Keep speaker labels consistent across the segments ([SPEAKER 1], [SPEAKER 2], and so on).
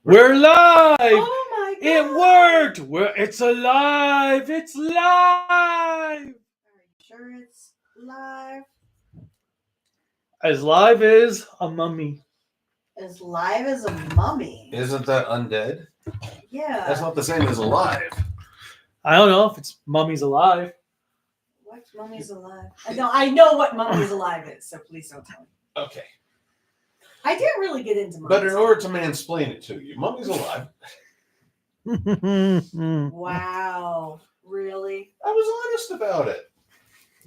[SPEAKER 1] We're live!
[SPEAKER 2] Oh my god!
[SPEAKER 1] It worked! It's alive! It's live!
[SPEAKER 2] Are you sure it's live?
[SPEAKER 1] As live as a mummy.
[SPEAKER 2] As live as a mummy.
[SPEAKER 3] Isn't that undead?
[SPEAKER 2] Yeah.
[SPEAKER 3] That's not the same as alive.
[SPEAKER 1] I don't know if it's mummy's alive.
[SPEAKER 2] What mummy's alive? I know what mummy's alive is, so please don't tell me.
[SPEAKER 3] Okay.
[SPEAKER 2] I didn't really get into mummies.
[SPEAKER 3] But in order to mansplain it to you, mummy's alive.
[SPEAKER 2] Wow. Really?
[SPEAKER 3] I was honest about it.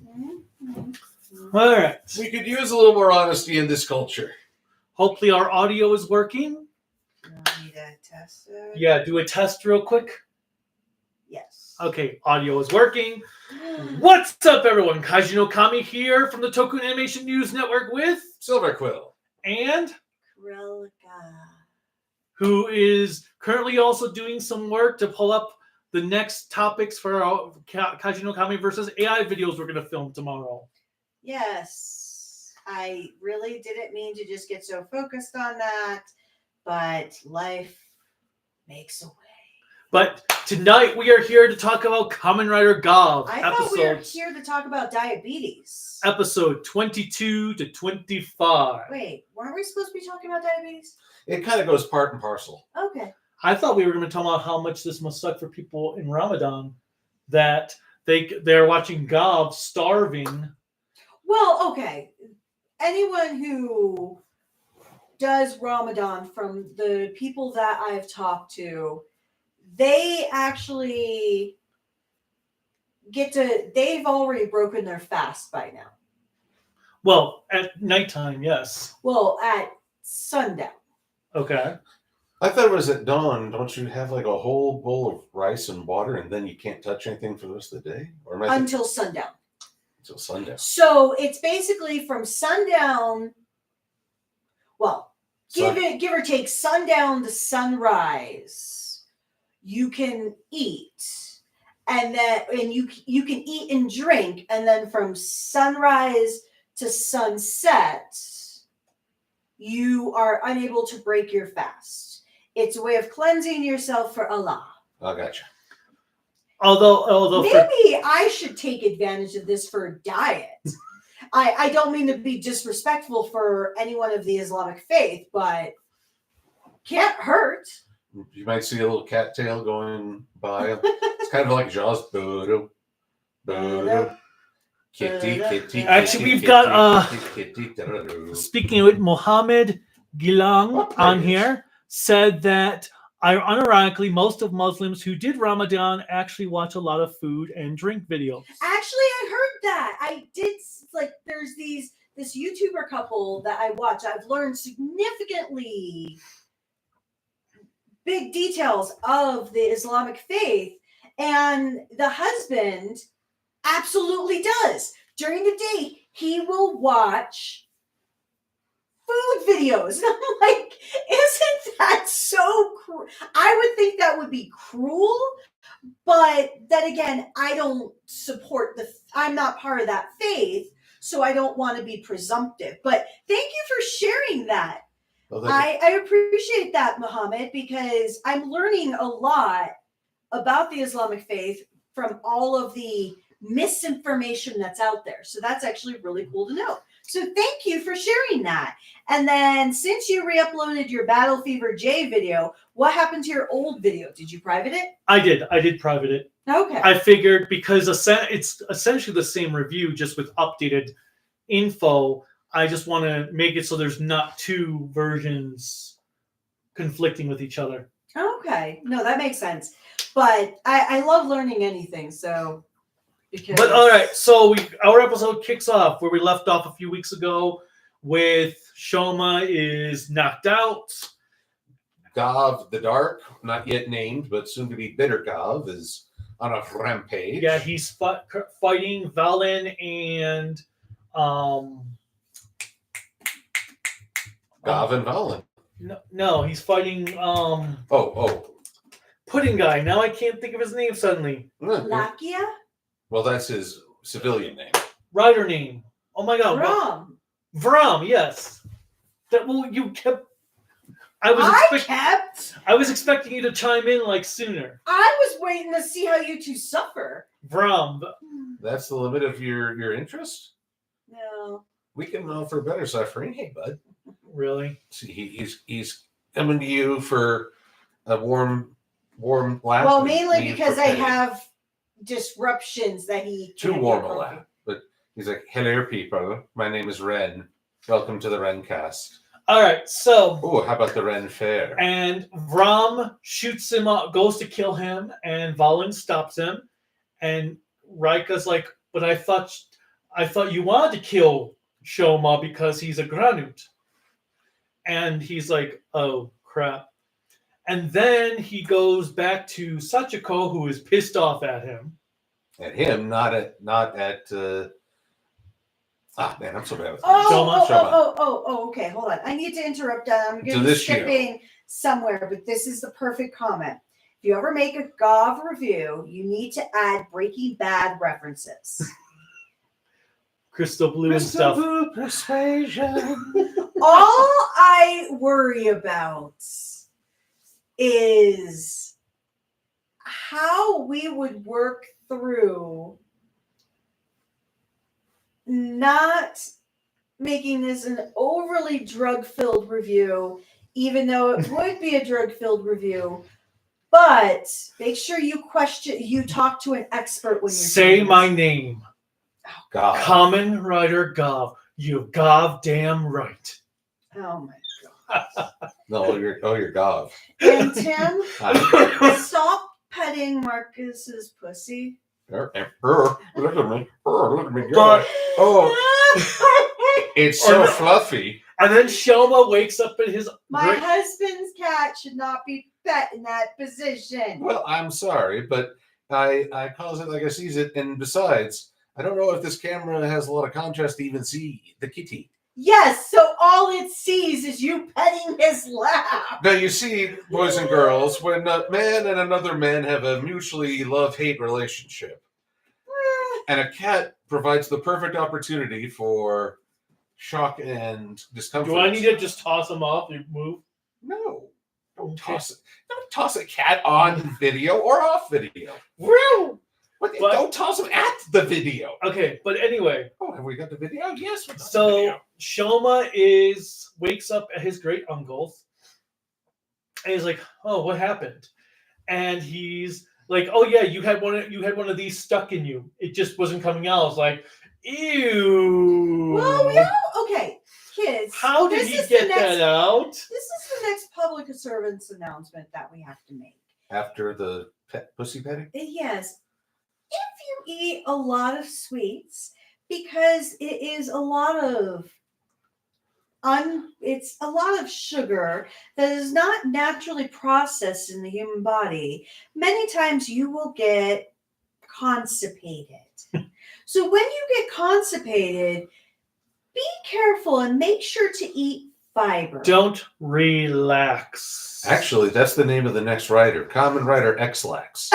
[SPEAKER 2] Mm-hmm.
[SPEAKER 1] All right.
[SPEAKER 3] We could use a little more honesty in this culture.
[SPEAKER 1] Hopefully our audio is working.
[SPEAKER 2] I need a tester.
[SPEAKER 1] Yeah, do a test real quick.
[SPEAKER 2] Yes.
[SPEAKER 1] Okay, audio is working. What's up, everyone? Kaiju no Kami here from the Toku Animation News Network with
[SPEAKER 3] Silver Quill.
[SPEAKER 1] and
[SPEAKER 2] Krillika.
[SPEAKER 1] who is currently also doing some work to pull up the next topics for our Kaiju no Kami versus AI videos we're going to film tomorrow.
[SPEAKER 2] Yes. I really didn't mean to just get so focused on that, but life makes a way.
[SPEAKER 1] But tonight we are here to talk about Kamen Rider Gavv
[SPEAKER 2] I thought we were here to talk about diabetes.
[SPEAKER 1] episode 22 to 25.
[SPEAKER 2] Wait, weren't we supposed to be talking about diabetes?
[SPEAKER 3] It kind of goes part and parcel.
[SPEAKER 2] Okay.
[SPEAKER 1] I thought we were going to talk about how much this must suck for people in Ramadan that they're watching Gavv starving.
[SPEAKER 2] Well, okay. Anyone who does Ramadan, from the people that I've talked to, they actually they've already broken their fast by now.
[SPEAKER 1] Well, at nighttime, yes.
[SPEAKER 2] Well, at sundown.
[SPEAKER 1] Okay.
[SPEAKER 3] I thought it was at dawn. Don't you have like a whole bowl of rice and water and then you can't touch anything for the rest of the day? Or am I thinking-
[SPEAKER 2] Until sundown.
[SPEAKER 3] Until sundown.
[SPEAKER 2] So it's basically from sundown, well, give or take sundown to sunrise. You can eat, and you can eat and drink, and then from sunrise to sunset, you are unable to break your fast. It's a way of cleansing yourself for Allah.
[SPEAKER 3] I gotcha.
[SPEAKER 1] Although
[SPEAKER 2] maybe I should take advantage of this for a diet. I don't mean to be disrespectful for anyone of the Islamic faith, but can't hurt.
[SPEAKER 3] You might see a little cattail going by. It's kind of like Jaws. Bodo, bodo, kitty, kitty.
[SPEAKER 1] Actually,
[SPEAKER 3] kitty,
[SPEAKER 1] we've got,
[SPEAKER 3] kitty, kitty,
[SPEAKER 1] speaking with Mohammed Gilang on here, said that unironically, most of Muslims who did Ramadan actually watch a lot of food and drink videos.
[SPEAKER 2] Actually, I heard that. I did, like, there's this YouTuber couple that I watch. I've learned significantly big details of the Islamic faith, and the husband absolutely does. During the day, he will watch food videos. And I'm like, isn't that so cruel? I would think that would be cruel, but then again, I don't support I'm not part of that faith, so I don't want to be presumptive. But thank you for sharing that.
[SPEAKER 3] Well,
[SPEAKER 2] I appreciate that, Muhammad, because I'm learning a lot about the Islamic faith from all of the misinformation that's out there. So that's actually really cool to know. So thank you for sharing that. And then since you re-uploaded your Battle Fever J video, what happened to your old video? Did you private it?
[SPEAKER 1] I did private it.
[SPEAKER 2] Okay.
[SPEAKER 1] I figured because it's essentially the same review, just with updated info. I just want to make it so there's not two versions conflicting with each other.
[SPEAKER 2] Okay. No, that makes sense. But I love learning anything, so...
[SPEAKER 1] But all right, so our episode kicks off where we left off a few weeks ago with Shouma is knocked out.
[SPEAKER 3] Gavv the Dark, not yet named, but soon to be Bitter Gavv, is on a rampage.
[SPEAKER 1] Yeah, he's fighting Valen and
[SPEAKER 3] Gavv and Valen.
[SPEAKER 1] No, he's fighting Pudding Guy. Now I can't think of his name suddenly.
[SPEAKER 2] Rakia?
[SPEAKER 3] Well, that's his civilian name.
[SPEAKER 1] Rider name. Oh my god.
[SPEAKER 2] Rom.
[SPEAKER 1] Vram, yes. You kept I was expecting you to chime in like sooner.
[SPEAKER 2] I was waiting to see how you two suffer.
[SPEAKER 1] Vrum.
[SPEAKER 3] That's the limit of your interest?
[SPEAKER 2] No.
[SPEAKER 3] We can offer better suffering. Hey, bud.
[SPEAKER 1] Really?
[SPEAKER 3] See, he's coming to you for a warm laugh.
[SPEAKER 2] Well, mainly
[SPEAKER 3] and
[SPEAKER 2] because
[SPEAKER 3] for
[SPEAKER 2] I
[SPEAKER 3] pity.
[SPEAKER 2] have disruptions that he
[SPEAKER 3] Too
[SPEAKER 2] can't
[SPEAKER 3] warm
[SPEAKER 2] get
[SPEAKER 3] a
[SPEAKER 2] over.
[SPEAKER 3] laugh. But he's like, hello, people. My name is Ren. Welcome to the Rencast.
[SPEAKER 1] All right, so.
[SPEAKER 3] Oh, how about the Ren Fair?
[SPEAKER 1] And Vrom shoots him up, goes to kill him, and Valen stops him. And Raika's like, but I thought you wanted to kill Shouma because he's a Granut. And he's like, oh, crap. And then he goes back to Sachiko, who is pissed off at him.
[SPEAKER 3] At him, not at. Man, I'm so bad with
[SPEAKER 2] Oh, okay. Hold on. I need to interrupt. I'm going to be skipping somewhere, but this is the perfect comment. If you ever make a Gavv review, you need to add Breaking Bad references.
[SPEAKER 1] Crystal Blue and stuff.
[SPEAKER 3] Blue persuasion.
[SPEAKER 2] All I worry about is how we would work through not making this an overly drug-filled review, even though it would be a drug-filled review. But make sure you talk to an expert when you're
[SPEAKER 1] Say my name.
[SPEAKER 3] God.
[SPEAKER 1] Kamen Rider Gavv. You goddamn right.
[SPEAKER 2] Oh my god.
[SPEAKER 3] No, you're Gavv.
[SPEAKER 2] And Tim, stop petting Marcus's pussy.
[SPEAKER 3] Look at me. Look at me.
[SPEAKER 1] But,
[SPEAKER 3] It's so fluffy.
[SPEAKER 1] And then Shouma wakes up in his...
[SPEAKER 2] My husband's cat should not be pet in that position.
[SPEAKER 3] Well, I'm sorry, but I calls it like I sees it. And besides, I don't know if this camera has a lot of contrast to even see the kitty.
[SPEAKER 2] Yes, so all it sees is you petting his lap.
[SPEAKER 3] Now, you see, boys and girls, when a man and another man have a mutually love-hate relationship, and a cat provides the perfect opportunity for shock and discomfort.
[SPEAKER 1] Do I need to just toss him off and move?
[SPEAKER 3] No. Don't
[SPEAKER 1] Okay.
[SPEAKER 3] toss it. Don't toss a cat on video or off video. But don't toss him at the video.
[SPEAKER 1] Okay, but anyway.
[SPEAKER 3] Oh, have we got the video? Yes. We got the
[SPEAKER 1] So
[SPEAKER 3] video.
[SPEAKER 1] Shouma wakes up at his great uncle's, and he's like, "Oh, what happened?" And he's like, "Oh yeah, you had one of these stuck in you. It just wasn't coming out." I was like, "Ew."
[SPEAKER 2] Well, okay, kids.
[SPEAKER 1] How did he get that out?
[SPEAKER 2] This is the next public servants announcement that we have to make.
[SPEAKER 3] After the pussy petting?
[SPEAKER 2] Yes. If you eat a lot of sweets, because it is a lot of it's a lot of sugar that is not naturally processed in the human body, many times you will get constipated. So when you get constipated, be careful and make sure to eat fiber.
[SPEAKER 1] Don't relax.
[SPEAKER 3] Actually, that's the name of the next rider. Kamen Rider X-Lax.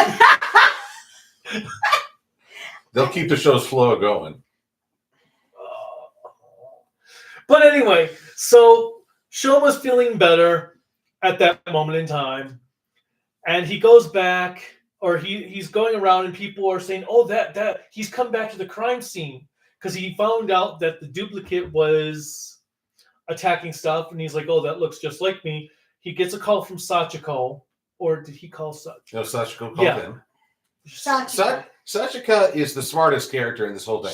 [SPEAKER 3] They'll keep the show's flow going.
[SPEAKER 1] But anyway, so Shouma's feeling better at that moment in time, and he goes back, or he's going around, and people are saying, "Oh, that he's come back to the crime scene," because he found out that the duplicate was attacking stuff, and he's like, "Oh, that looks just like me." He gets a call from Sachiko, or did he call Sachiko?
[SPEAKER 3] No, Sachiko called him.
[SPEAKER 2] Sachiko.
[SPEAKER 3] Sachiko is the smartest character in this whole thing.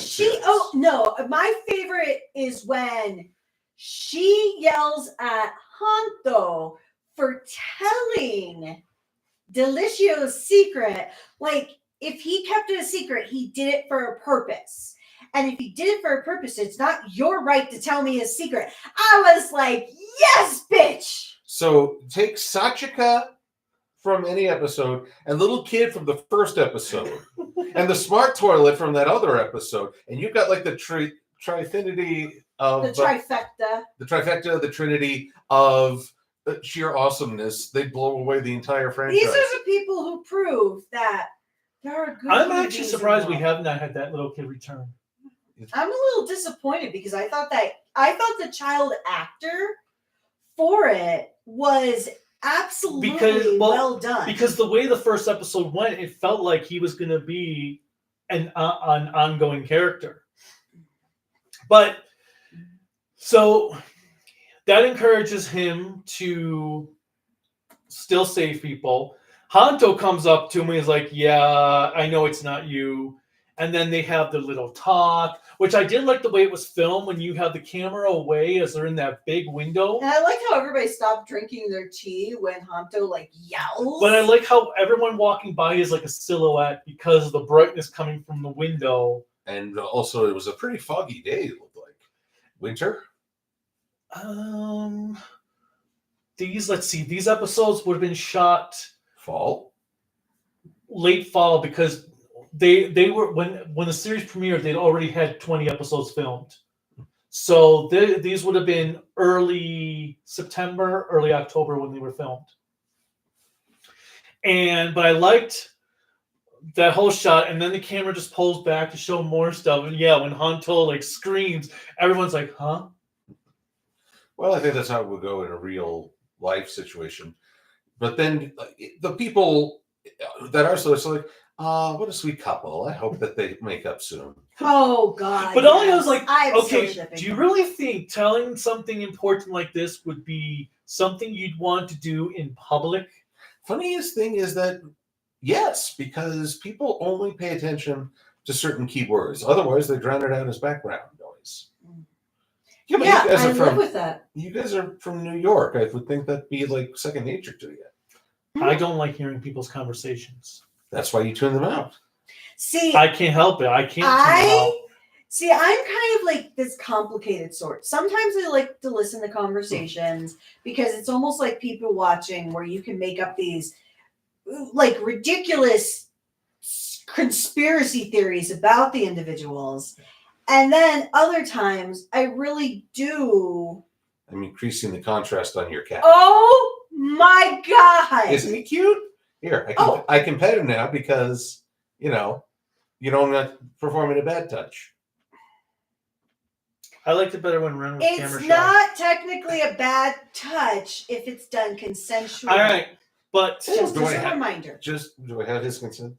[SPEAKER 2] My favorite is when she yells at Hanto for telling Delicio's secret. Like, if he kept it a secret, he did it for a purpose. And if he did it for a purpose, it's not your right to tell me his secret. I was like, yes, bitch!
[SPEAKER 3] So take Sachiko from any episode, and Little Kid from the first episode, and the Smart Toilet from that other episode, and you've got like the trifinity of
[SPEAKER 2] The trifecta.
[SPEAKER 3] The trifecta, the trinity of sheer awesomeness. They blow away the entire franchise.
[SPEAKER 2] These are the people who prove that there are good
[SPEAKER 1] I'm
[SPEAKER 2] movies
[SPEAKER 1] actually surprised we
[SPEAKER 2] involved.
[SPEAKER 1] have not had that Little Kid return.
[SPEAKER 2] I'm a little disappointed because I thought the child actor for it was absolutely well done.
[SPEAKER 1] Because the way the first episode went, it felt like he was going to be an ongoing character. But so that encourages him to still save people. Hanto comes up to him and he's like, yeah, I know it's not you. And then they have the little talk, which I did like the way it was filmed when you have the camera away as they're in that big window.
[SPEAKER 2] And I like how everybody stopped drinking their tea when Hanto like yells.
[SPEAKER 1] But I like how everyone walking by is like a silhouette because of the brightness coming from the window.
[SPEAKER 3] And also, it was a pretty foggy day, it looked like. Winter?
[SPEAKER 1] These episodes would have been shot
[SPEAKER 3] Fall?
[SPEAKER 1] late fall because they were when the series premiered, they'd already had 20 episodes filmed. So these would have been early September, early October when they were filmed. But I liked that whole shot, and then the camera just pulls back to show more stuff. And yeah, when Hanto like screams, everyone's like, huh?
[SPEAKER 3] Well, I think that's how it would go in a real life situation. But then the people that are so it's like, what a sweet couple. I hope that they make up soon.
[SPEAKER 2] Oh God!
[SPEAKER 1] But all I was like,
[SPEAKER 2] I'm
[SPEAKER 1] okay,
[SPEAKER 2] so shipping
[SPEAKER 1] do you really think telling something important like this would be something you'd want to do in public?
[SPEAKER 3] Funniest thing is that yes, because people only pay attention to certain keywords. Otherwise, they drown it out as background noise.
[SPEAKER 2] Yeah,
[SPEAKER 3] but you guys
[SPEAKER 2] I
[SPEAKER 3] are
[SPEAKER 2] live with that.
[SPEAKER 3] You guys are from New York. I would think that'd be like second nature to you.
[SPEAKER 1] I don't like hearing people's conversations.
[SPEAKER 3] That's why you tune them out.
[SPEAKER 2] See,
[SPEAKER 1] I can't help it. I can't tune them out.
[SPEAKER 2] See, I'm kind of like this complicated sort. Sometimes I like to listen to conversations because it's almost like people watching where you can make up these like ridiculous conspiracy theories about the individuals. And then other times I really do.
[SPEAKER 3] I'm increasing the contrast on your cat.
[SPEAKER 2] Oh my God.
[SPEAKER 3] Isn't he cute? Here, I can pet him now because, you know, you don't not performing a bad touch.
[SPEAKER 1] I liked it better when Ren was camera
[SPEAKER 2] It's
[SPEAKER 1] shy.
[SPEAKER 2] not technically a bad touch if it's done consensually.
[SPEAKER 1] All right, but
[SPEAKER 2] Just
[SPEAKER 3] Do
[SPEAKER 2] as
[SPEAKER 3] I
[SPEAKER 2] a
[SPEAKER 3] have-
[SPEAKER 2] reminder.
[SPEAKER 3] Do I have his consent?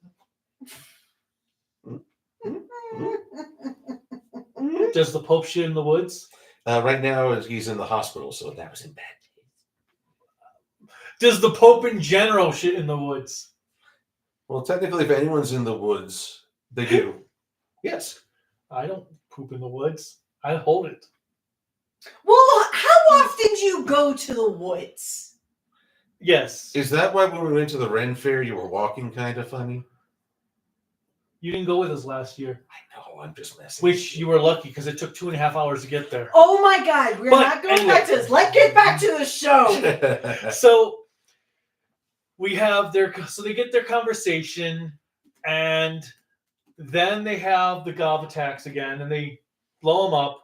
[SPEAKER 1] does the Pope shit in the woods?
[SPEAKER 3] Right now, he's in the hospital, so that was in bad.
[SPEAKER 1] Does the Pope in general shit in the woods?
[SPEAKER 3] Well, technically, if anyone's in the woods, they do. Yes.
[SPEAKER 1] I don't poop in the woods. I hold it.
[SPEAKER 2] Well, how often do you go to the woods?
[SPEAKER 1] Yes.
[SPEAKER 3] Is that why when we went to the Ren Fair, you were walking kind of funny?
[SPEAKER 1] You didn't go with us last year,
[SPEAKER 3] I know, I'm just messing.
[SPEAKER 1] which you were lucky because it took 2.5 hours to get there.
[SPEAKER 2] Oh my God, we're
[SPEAKER 1] But
[SPEAKER 2] not going
[SPEAKER 1] anyway.
[SPEAKER 2] back to this. Let's get back to the show.
[SPEAKER 1] So we have so they get their conversation, and then they have the Gavv attacks again, and they blow them up,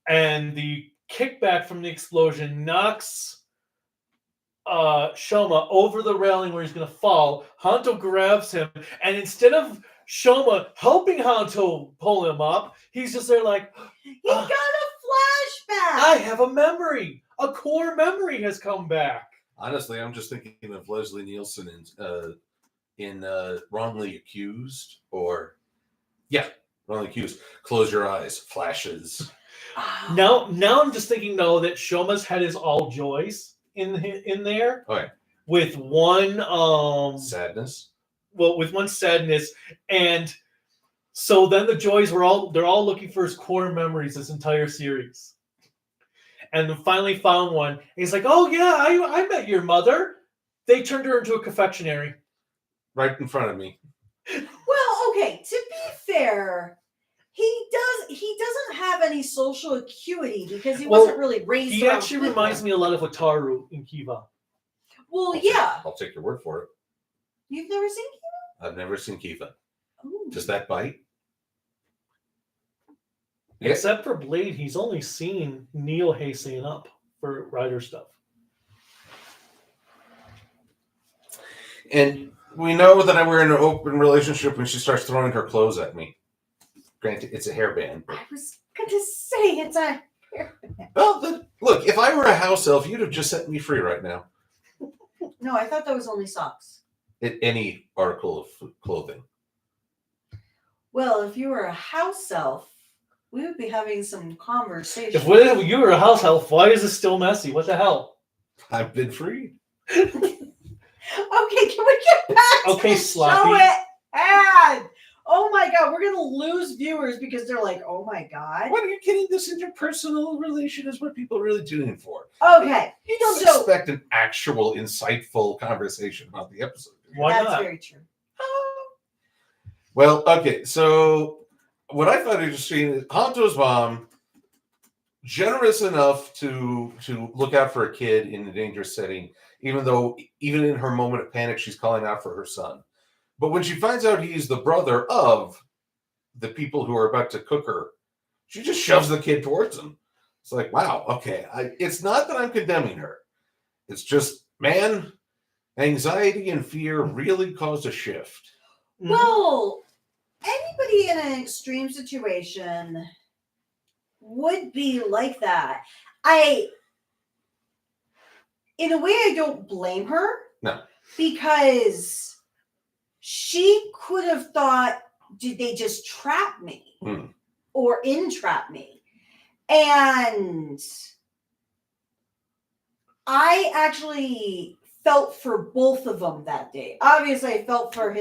[SPEAKER 1] and the kickback from the explosion knocks Shouma over the railing where he's going to fall. Hanto grabs him, and instead of Shouma helping Hanto pull him up, he's just there like,
[SPEAKER 2] He got a flashback.
[SPEAKER 1] I have a memory. A core memory has come back.
[SPEAKER 3] Honestly, I'm just thinking of Leslie Nielsen in Wrongly Accused, or Wrongly Accused. Close your eyes. Flashes.
[SPEAKER 1] Now I'm just thinking though that Shoma's head is all joys in there.
[SPEAKER 3] Okay.
[SPEAKER 1] With one
[SPEAKER 3] Sadness.
[SPEAKER 1] Well, with one sadness, and so then the joys they're all looking for his core memories this entire series, and then finally found one. And he's like, "Oh yeah, I met your mother. They turned her into a confectionery
[SPEAKER 3] Right in front of me.
[SPEAKER 2] Well, okay, to be fair, he doesn't have any social acuity because he wasn't really raised.
[SPEAKER 1] He actually reminds me a lot of Wataru in Kiva.
[SPEAKER 2] Well, yeah.
[SPEAKER 3] I'll take your word for it.
[SPEAKER 2] You've never seen
[SPEAKER 3] I've never seen Kiva.
[SPEAKER 2] Ooh.
[SPEAKER 3] Does that bite?
[SPEAKER 1] Except for Blade, he's only seen Neil Heisei up for Rider stuff.
[SPEAKER 3] And we know that we're in an open relationship when she starts throwing her clothes at me. Granted, it's a hairband.
[SPEAKER 2] I was going to say it's a.
[SPEAKER 3] Well, look, if I were a house elf, you'd have just set me free right now.
[SPEAKER 2] No, I thought that was only socks.
[SPEAKER 3] Any article of clothing.
[SPEAKER 2] Well, if you were a house elf, we would be having some conversation.
[SPEAKER 1] If you were a house elf, why is it still messy? What the hell?
[SPEAKER 3] I've been free.
[SPEAKER 2] Okay, can we get back to
[SPEAKER 1] Okay,
[SPEAKER 2] the
[SPEAKER 1] Sloppy.
[SPEAKER 2] show it ad? Oh my god, we're gonna lose viewers because they're like, oh my god.
[SPEAKER 3] What are you kidding? This interpersonal relation is what people are really tuning for.
[SPEAKER 2] Okay,
[SPEAKER 3] You don't
[SPEAKER 2] so
[SPEAKER 3] expect an actual insightful conversation about the episode. do you?
[SPEAKER 1] Why
[SPEAKER 2] that's
[SPEAKER 1] not?
[SPEAKER 2] very true.
[SPEAKER 3] Well, okay, so what I found interesting is Hanto's mom, generous enough to look out for a kid in a dangerous setting, even in her moment of panic, she's calling out for her son. But when she finds out he's the brother of the people who are about to cook her, she just shoves the kid towards him. It's like, wow, okay. It's not that I'm condemning her. It's just, man, anxiety and fear really caused a shift.
[SPEAKER 1] Mhm.
[SPEAKER 2] Well, anybody in an extreme situation would be like that. In a way, I don't blame her.
[SPEAKER 3] No.
[SPEAKER 2] Because she could have thought, did they just trap me? Or entrap me? And I actually felt for both of them that day. Obviously, I felt for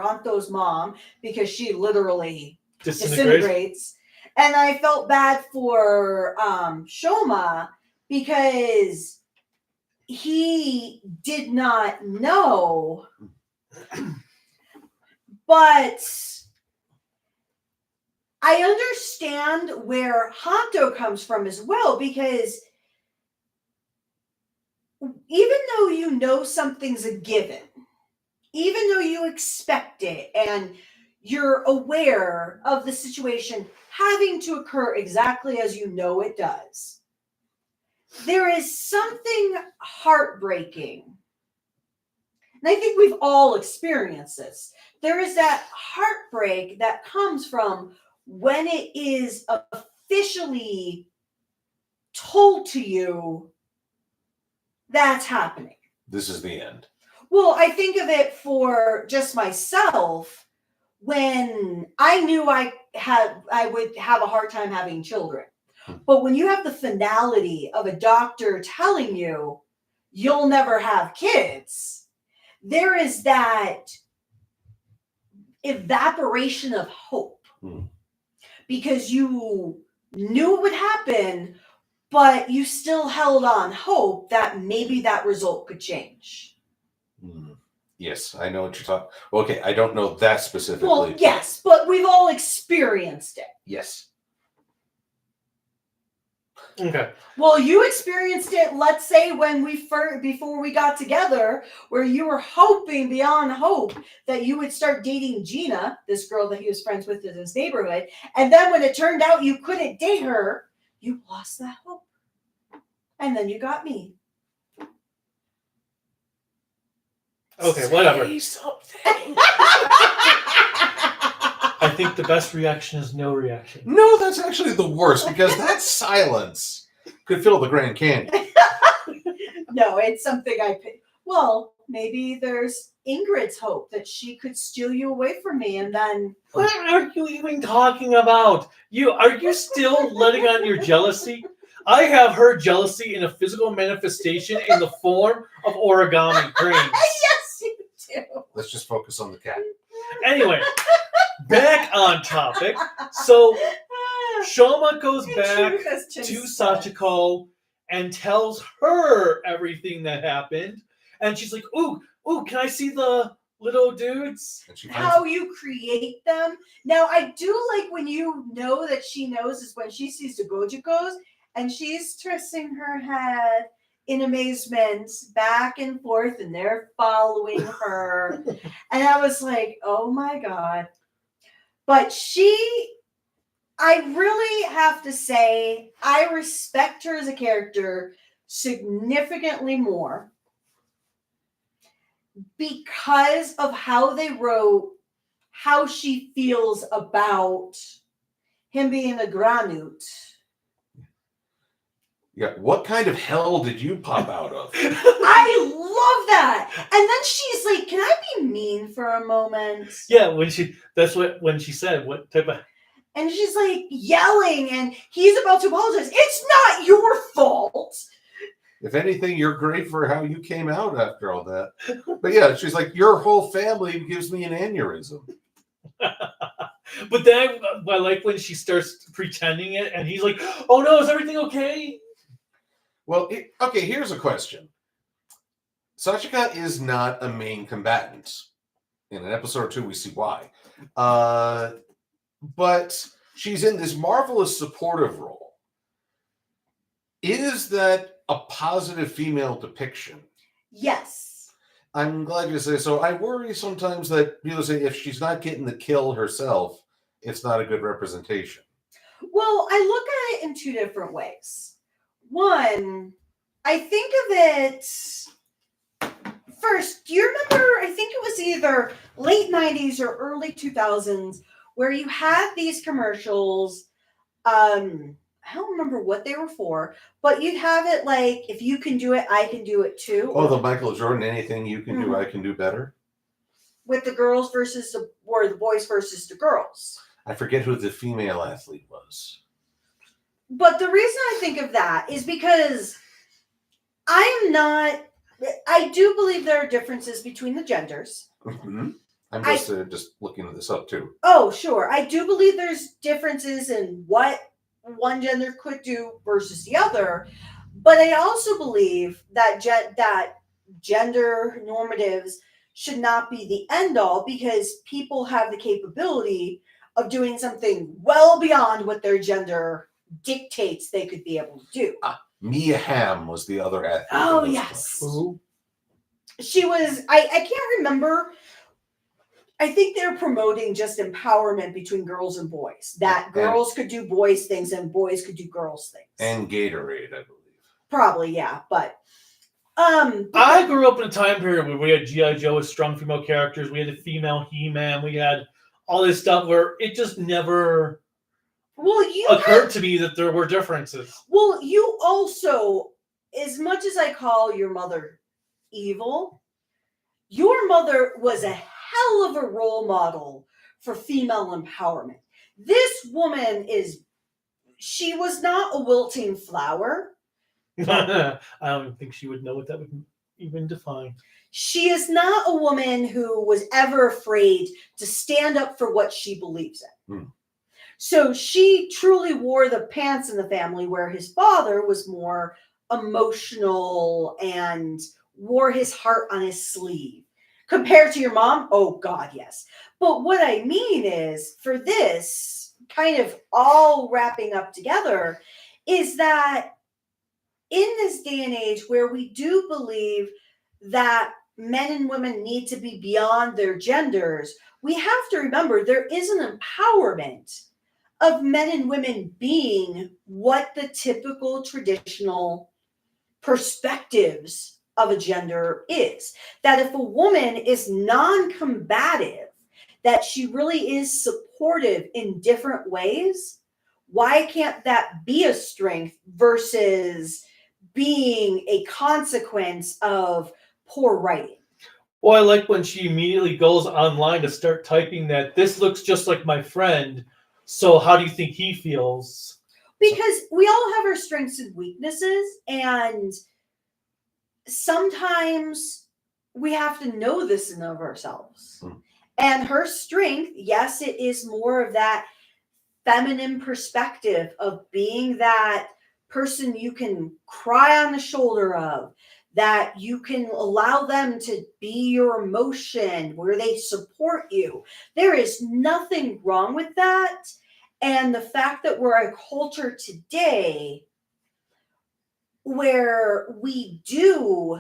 [SPEAKER 2] Hanto's mom because she literally disintegrates. And I felt bad for Shouma because he did not know. But I understand where Hanto comes from as well, because even though you know something's a given, even though you expect it and you're aware of the situation having to occur exactly as you know it does, there is something heartbreaking. And I think we've all experienced this. There is that heartbreak that comes from when it is officially told to you that's happening.
[SPEAKER 3] This is the end.
[SPEAKER 2] Well, I think of it for just myself when I knew I would have a hard time having children. But when you have the finality of a doctor telling you you'll never have kids, there is that evaporation of hope. Because you knew it would happen, but you still held on hope that maybe that result could change.
[SPEAKER 3] Yes, I know what you're talking. Okay, I don't know that specifically.
[SPEAKER 2] Well, yes, but we've all experienced it.
[SPEAKER 3] Yes.
[SPEAKER 1] Okay.
[SPEAKER 2] Well, you experienced it, let's say, when before we got together, where you were hoping beyond hope that you would start dating Gina, this girl that he was friends with in his neighborhood. And then when it turned out you couldn't date her, you lost that hope. And then you got me.
[SPEAKER 1] Okay, whatever.
[SPEAKER 3] Say something.
[SPEAKER 1] I think the best reaction is no reaction.
[SPEAKER 3] No, that's actually the worst, because that silence could fill the Grand Canyon.
[SPEAKER 2] No, it's something I pick. Well, maybe there's Ingrid's hope that she could steal you away from me, and then
[SPEAKER 1] What are you even talking about? Are you still letting on your jealousy? I have her jealousy in a physical manifestation in the form of origami cranes.
[SPEAKER 2] yes, you do.
[SPEAKER 3] Let's just focus on the cat.
[SPEAKER 1] Anyway, back on topic. So Shouma goes back to Sachiko and tells her everything that happened. And she's like, ooh, can I see the little dudes?
[SPEAKER 3] And she finds
[SPEAKER 2] How you create them. Now, I do like when you know that she knows is when she sees the Gojikos and she's twisting her head in amazement back and forth and they're following her. And I was like, oh my God. But I really have to say, I respect her as a character significantly more because of how they wrote how she feels about him being a granute.
[SPEAKER 3] Yeah, what kind of hell did you pop out of?
[SPEAKER 2] I love that. And then she's like, "Can I be mean for a moment?"
[SPEAKER 1] Yeah, when she said what type of.
[SPEAKER 2] And she's like yelling, and he's about to apologize. It's not your fault.
[SPEAKER 3] If anything, you're great for how you came out after all that. But yeah, she's like, your whole family gives me an aneurysm.
[SPEAKER 1] But then I like when she starts pretending it, and he's like, "Oh no, is everything okay?"
[SPEAKER 3] Well, okay, here's a question. Sachika is not a main combatant. In an episode or two, we see why. But she's in this marvelous supportive role. Is that a positive female depiction?
[SPEAKER 2] Yes.
[SPEAKER 3] I'm glad you say so. I worry sometimes that people say if she's not getting the kill herself, it's not a good representation.
[SPEAKER 2] Well, I look at it in two different ways. One, I think of it first. Do you remember? I think it was either late 90s or early 2000s where you had these commercials. I don't remember what they were for, but you'd have it like, if you can do it, I can do it too.
[SPEAKER 3] Oh, the Michael Jordan, anything you can do, I can do better.
[SPEAKER 2] With the girls versus the boys versus the girls.
[SPEAKER 3] I forget who the female athlete was.
[SPEAKER 2] But the reason I think of that is because I do believe there are differences between the genders.
[SPEAKER 3] Mm-hmm. I'm just looking this up too.
[SPEAKER 2] Oh, sure. I do believe there's differences in what one gender could do versus the other. But I also believe that that gender normatives should not be the end all, because people have the capability of doing something well beyond what their gender dictates they could be able to do.
[SPEAKER 3] Mia Hamm was the other athlete.
[SPEAKER 2] Oh, yes.
[SPEAKER 1] Who?
[SPEAKER 2] She was, I can't remember. I think they're promoting just empowerment between girls and boys. That girls could do boys things and boys could do girls things.
[SPEAKER 3] And Gatorade, I believe.
[SPEAKER 2] Probably, yeah. But
[SPEAKER 1] I grew up in a time period where we had G.I. Joe with strong female characters. We had a female He-Man. We had all this stuff where it just never occurred to me that there were differences.
[SPEAKER 2] Well, you also, as much as I call your mother evil, your mother was a hell of a role model for female empowerment. This woman she was not a wilting flower.
[SPEAKER 1] I don't think she would know what that would even define.
[SPEAKER 2] She is not a woman who was ever afraid to stand up for what she believes in. So she truly wore the pants in the family, where his father was more emotional and wore his heart on his sleeve. Compared to your mom, oh God, yes. But what I mean is, for this, kind of all wrapping up together, is that in this day and age where we do believe that men and women need to be beyond their genders, we have to remember there is an empowerment of men and women being what the typical traditional perspectives of a gender is. That if a woman is non-combative, that she really is supportive in different ways, why can't that be a strength versus being a consequence of poor writing?
[SPEAKER 1] Well, I like when she immediately goes online to start typing that this looks just like my friend. So how do you think he feels?
[SPEAKER 2] Because we all have our strengths and weaknesses, and sometimes we have to know this in of ourselves. And her strength, yes, it is more of that feminine perspective of being that person you can cry on the shoulder of, that you can allow them to be your emotion, where they support you. There is nothing wrong with that. And the fact that we're a culture today where we do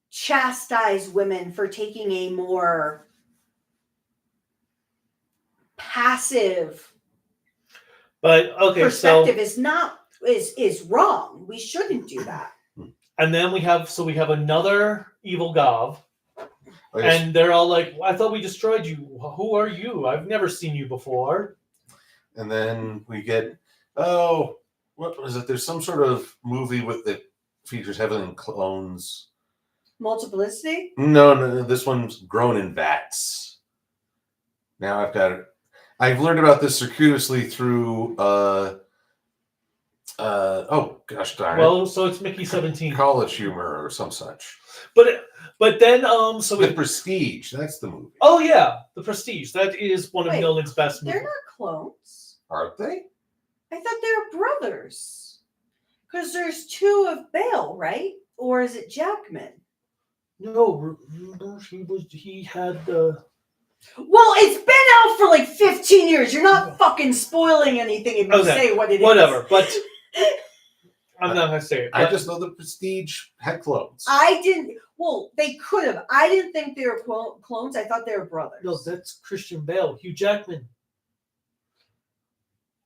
[SPEAKER 2] chastise women for taking a more passive perspective is wrong. We shouldn't do that.
[SPEAKER 1] And then we have another evil Gavv.
[SPEAKER 3] Oh, yes.
[SPEAKER 1] And they're all like, I thought we destroyed you. Who are you? I've never seen you before.
[SPEAKER 3] And then we get, what was it? There's some sort of movie with that features heavily clones.
[SPEAKER 2] Multiplicity?
[SPEAKER 3] No. This one's grown in vats. Now I've got it. I've learned about this circuitously through. Oh gosh darn it!
[SPEAKER 1] Well, so it's Mickey 17.
[SPEAKER 3] College humor or some such.
[SPEAKER 1] But then so
[SPEAKER 3] The Prestige. That's the movie.
[SPEAKER 1] oh yeah, The Prestige. That is one of
[SPEAKER 2] Wait,
[SPEAKER 1] Nolan's best
[SPEAKER 2] They're
[SPEAKER 1] movies.
[SPEAKER 2] not clones.
[SPEAKER 3] Aren't they?
[SPEAKER 2] I thought they were brothers. Because there's two of Bale, right? Or is it Jackman?
[SPEAKER 1] No, he had the.
[SPEAKER 2] Well, it's been out for like 15 years. You're not fucking spoiling anything if you say what it is.
[SPEAKER 1] Whatever, but I'm not gonna say it.
[SPEAKER 3] I
[SPEAKER 1] but-
[SPEAKER 3] just know the Prestige had clones.
[SPEAKER 2] I didn't. Well, they could have. I didn't think they were clones. I thought they were brothers.
[SPEAKER 1] No, that's Christian Bale, Hugh Jackman.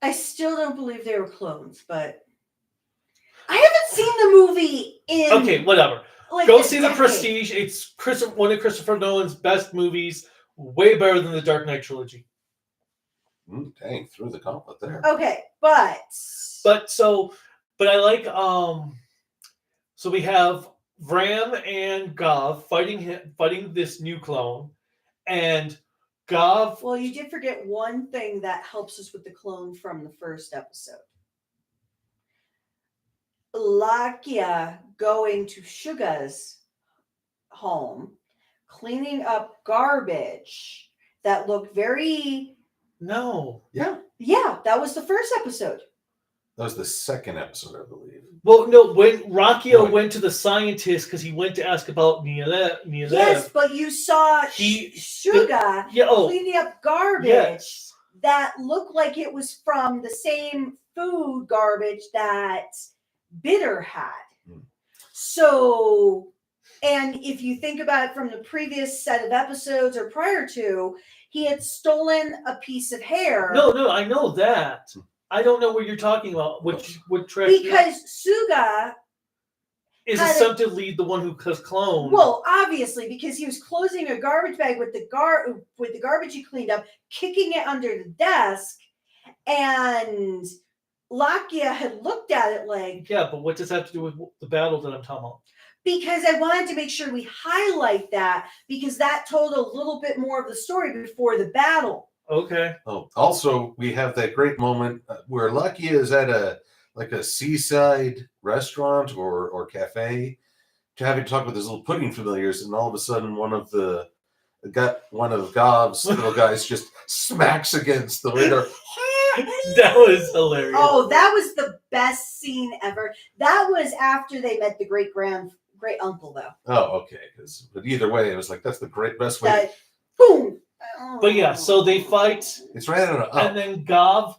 [SPEAKER 2] I still don't believe they were clones, but I haven't seen the movie in.
[SPEAKER 1] Okay, whatever.
[SPEAKER 2] Like
[SPEAKER 1] Go
[SPEAKER 2] a
[SPEAKER 1] see The
[SPEAKER 2] decade.
[SPEAKER 1] Prestige. It's one of Christopher Nolan's best movies. Way better than the Dark Knight trilogy.
[SPEAKER 3] Dang, threw the gauntlet there.
[SPEAKER 2] Okay, but
[SPEAKER 1] But I like so we have Vram and Gavv fighting this new clone, and Gavv.
[SPEAKER 2] well, you did forget one thing that helps us with the clone from the first episode. Rakia going to Suga's home, cleaning up garbage that looked very.
[SPEAKER 1] No.
[SPEAKER 3] Yeah.
[SPEAKER 2] Yeah, that was the first episode.
[SPEAKER 3] That was the second episode, I believe.
[SPEAKER 1] Well, no, when Rakia
[SPEAKER 3] Right.
[SPEAKER 1] went to the scientist because he went to ask about Nielev.
[SPEAKER 2] Yes, but you saw Suga cleaning up garbage
[SPEAKER 1] yes.
[SPEAKER 2] that looked like it was from the same food garbage that Bitter had. So, and if you think about it from the previous set of episodes or prior to, he had stolen a piece of hair.
[SPEAKER 1] No, I know that. I don't know what you're talking about. What track?
[SPEAKER 2] Because Suga
[SPEAKER 1] is
[SPEAKER 2] had
[SPEAKER 1] assumptively the one who was cloned.
[SPEAKER 2] Well, obviously, because he was closing a garbage bag with the garbage he cleaned up, kicking it under the desk, and Rakia had looked at it like.
[SPEAKER 1] Yeah, but what does that have to do with the battle that I'm talking about?
[SPEAKER 2] Because I wanted to make sure we highlight that because that told a little bit more of the story before the battle.
[SPEAKER 1] Okay.
[SPEAKER 3] Oh, also we have that great moment where Rakia is at a seaside restaurant or cafe to having to talk with his little pudding familiars, and all of a sudden one of Gavv's little guys just smacks against the radar.
[SPEAKER 1] That was hilarious.
[SPEAKER 2] Oh, that was the best scene ever. That was after they met the great uncle, though.
[SPEAKER 3] Oh, okay. But either way, it was like that's the best way.
[SPEAKER 2] That, boom.
[SPEAKER 1] But yeah, so they fight,
[SPEAKER 3] It's right out of
[SPEAKER 1] and then Gavv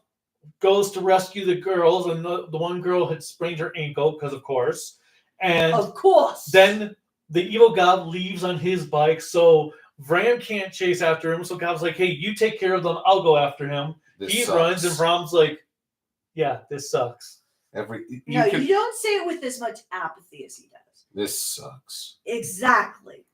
[SPEAKER 1] goes to rescue the girls, and the one girl had sprained her ankle because, of course, and
[SPEAKER 2] of course.
[SPEAKER 1] then the evil Gavv leaves on his bike, so Vram can't chase after him. So Gav's like, "Hey, you take care of them. I'll go after him." He runs, and Vram's like, "Yeah, this sucks."
[SPEAKER 2] You don't say it with as much apathy as he does.
[SPEAKER 3] This sucks.
[SPEAKER 2] Exactly.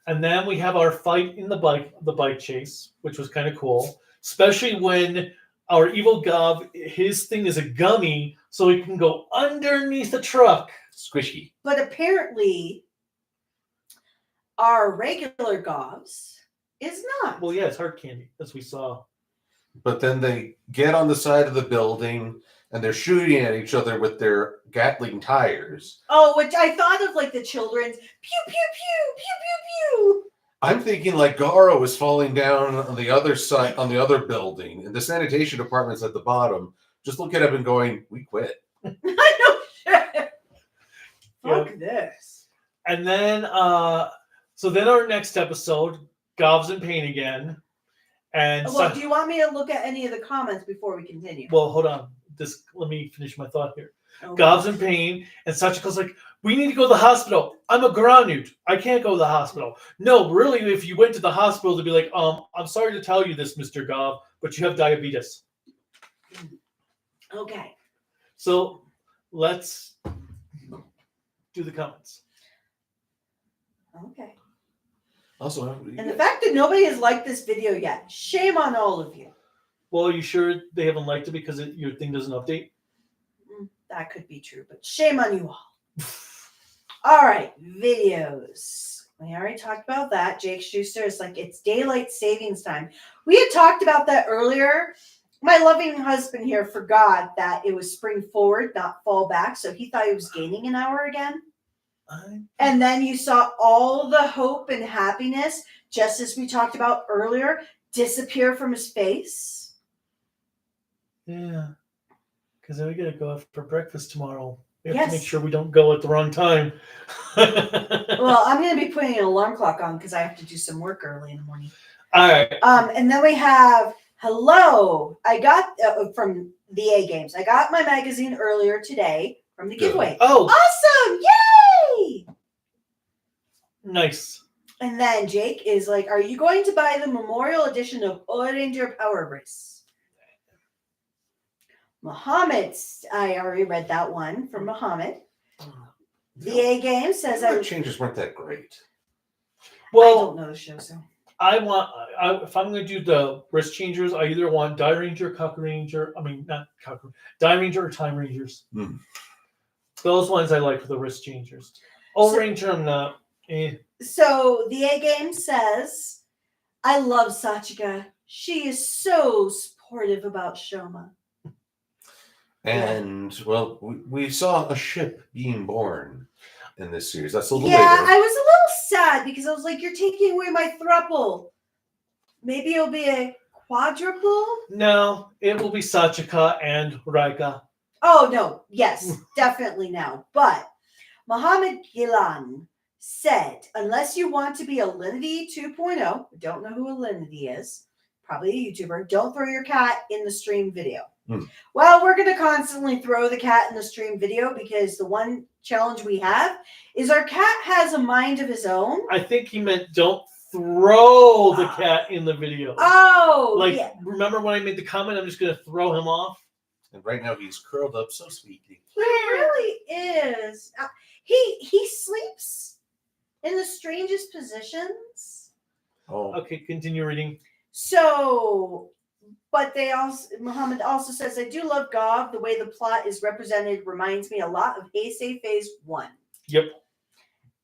[SPEAKER 1] And then we have our fight in the bike chase, which was kind of cool, especially when our evil Gavv, his thing is a gummy, so he can go underneath the truck.
[SPEAKER 3] Squishy.
[SPEAKER 2] But apparently, our regular Gavv's is not.
[SPEAKER 1] Well, yeah, it's hard candy, as we saw.
[SPEAKER 3] But then they get on the side of the building and they're shooting at each other with their Gatling tires.
[SPEAKER 2] Oh, which I thought of like the children's pew, pew, pew, pew, pew, pew.
[SPEAKER 3] I'm thinking like Garo is falling down on the other side, on the other building, and the sanitation department's at the bottom, just looking up and going, "We quit."
[SPEAKER 2] I know.
[SPEAKER 1] Yeah.
[SPEAKER 2] Fuck this.
[SPEAKER 1] And then, so then our next episode, Gav's in pain again. And
[SPEAKER 2] Well, do you want me to look at any of the comments before we continue?
[SPEAKER 1] well, hold on. Let me finish my thought here.
[SPEAKER 2] Okay.
[SPEAKER 1] Gav's in pain, and Sachiko's like, "We need to go to the hospital. I'm a Granute. I can't go to the hospital." No, really, if you went to the hospital, they'd be like, I'm sorry to tell you this, Mr. Gavv, but you have diabetes.
[SPEAKER 2] Okay.
[SPEAKER 1] So let's do the comments.
[SPEAKER 2] Okay.
[SPEAKER 3] Also,
[SPEAKER 2] And the fact that nobody has liked this video yet, shame on all of you.
[SPEAKER 1] Well, are you sure they haven't liked it because your thing doesn't update?
[SPEAKER 2] that could be true, but shame on you all. All right, videos. We already talked about that. Jake Schuster is like, it's daylight savings time. We had talked about that earlier. My loving husband here forgot that it was spring forward, not fall back. So he thought he was gaining an hour again. And then you saw all the hope and happiness, just as we talked about earlier, disappear from his face.
[SPEAKER 1] Yeah. Because then we got to go out for breakfast tomorrow. We have
[SPEAKER 2] Yes.
[SPEAKER 1] to make sure we don't go at the wrong time.
[SPEAKER 2] Well, I'm going to be putting an alarm clock on because I have to do some work early in the morning.
[SPEAKER 1] All right.
[SPEAKER 2] And then we have, hello, I got from the A Games. I got my magazine earlier today from the giveaway.
[SPEAKER 1] Oh,
[SPEAKER 2] Awesome! Yay!
[SPEAKER 1] nice.
[SPEAKER 2] And then Jake is like, are you going to buy the memorial edition of Oranger Power Brace? Muhammad, I already read that one from Muhammad. The A Game says
[SPEAKER 3] The changes weren't that great.
[SPEAKER 2] I
[SPEAKER 1] Well,
[SPEAKER 2] don't know the show, so.
[SPEAKER 1] if I'm going to do the wrist changers, I either want Die Ranger, Kaku Ranger. I mean, not Kaku, Die Ranger or Time Rangers.
[SPEAKER 3] Hmm.
[SPEAKER 1] Those ones I like for the wrist changers. O Ranger, I'm not.
[SPEAKER 2] So the A Game says, I love Sachika. She is so supportive about Shouma.
[SPEAKER 3] And, well, we saw a ship being born in this series. That's a little
[SPEAKER 2] Yeah,
[SPEAKER 3] later.
[SPEAKER 2] I was a little sad because I was like, you're taking away my thruple. Maybe it'll be a quadruple?
[SPEAKER 1] No, it will be Sachika and Raika.
[SPEAKER 2] Oh, no. Yes, definitely now. But Muhammad Gilan said, unless you want to be a Linity 2.0, don't know who a Linity is, probably a YouTuber, don't throw your cat in the stream video. Well, we're going to constantly throw the cat in the stream video because the one challenge we have is our cat has a mind of his own.
[SPEAKER 1] I think he meant don't throw the cat in the video.
[SPEAKER 2] Oh,
[SPEAKER 1] like,
[SPEAKER 2] yeah.
[SPEAKER 1] remember when I made the comment, I'm just going to throw him off?
[SPEAKER 3] And right now he's curled up so sweetly.
[SPEAKER 2] He really is. He sleeps in the strangest positions.
[SPEAKER 3] Oh,
[SPEAKER 1] Okay, continue reading.
[SPEAKER 2] So, but they also, Muhammad also says, I do love Gavv. The way the plot is represented reminds me a lot of Heisei Phase 1.
[SPEAKER 1] Yep.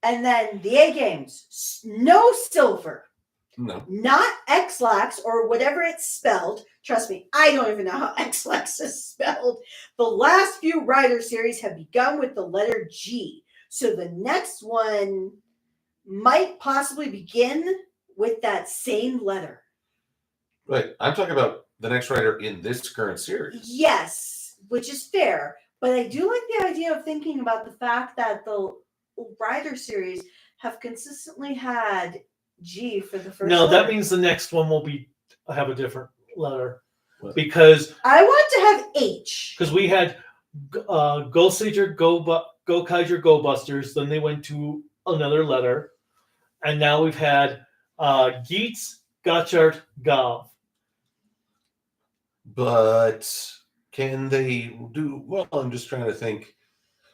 [SPEAKER 2] And then the A Games, no silver,
[SPEAKER 3] no.
[SPEAKER 2] not X-Lax or whatever it's spelled. Trust me, I don't even know how X-Lax is spelled. The last few Rider series have begun with the letter G. So the next one might possibly begin with that same letter.
[SPEAKER 3] Right. I'm talking about the next writer in this current series.
[SPEAKER 2] Yes, which is fair. But I do like the idea of thinking about the fact that the Rider series have consistently had G for the first
[SPEAKER 1] No,
[SPEAKER 2] letter.
[SPEAKER 1] that means the next one will have a different letter.
[SPEAKER 3] What?
[SPEAKER 1] Because
[SPEAKER 2] I want to have H.
[SPEAKER 1] we had Go Sager, Go Kaiser, Go Busters. Then they went to another letter. And now we've had Geets, Gotchart, Gavv.
[SPEAKER 3] But can they do well? I'm just trying to think.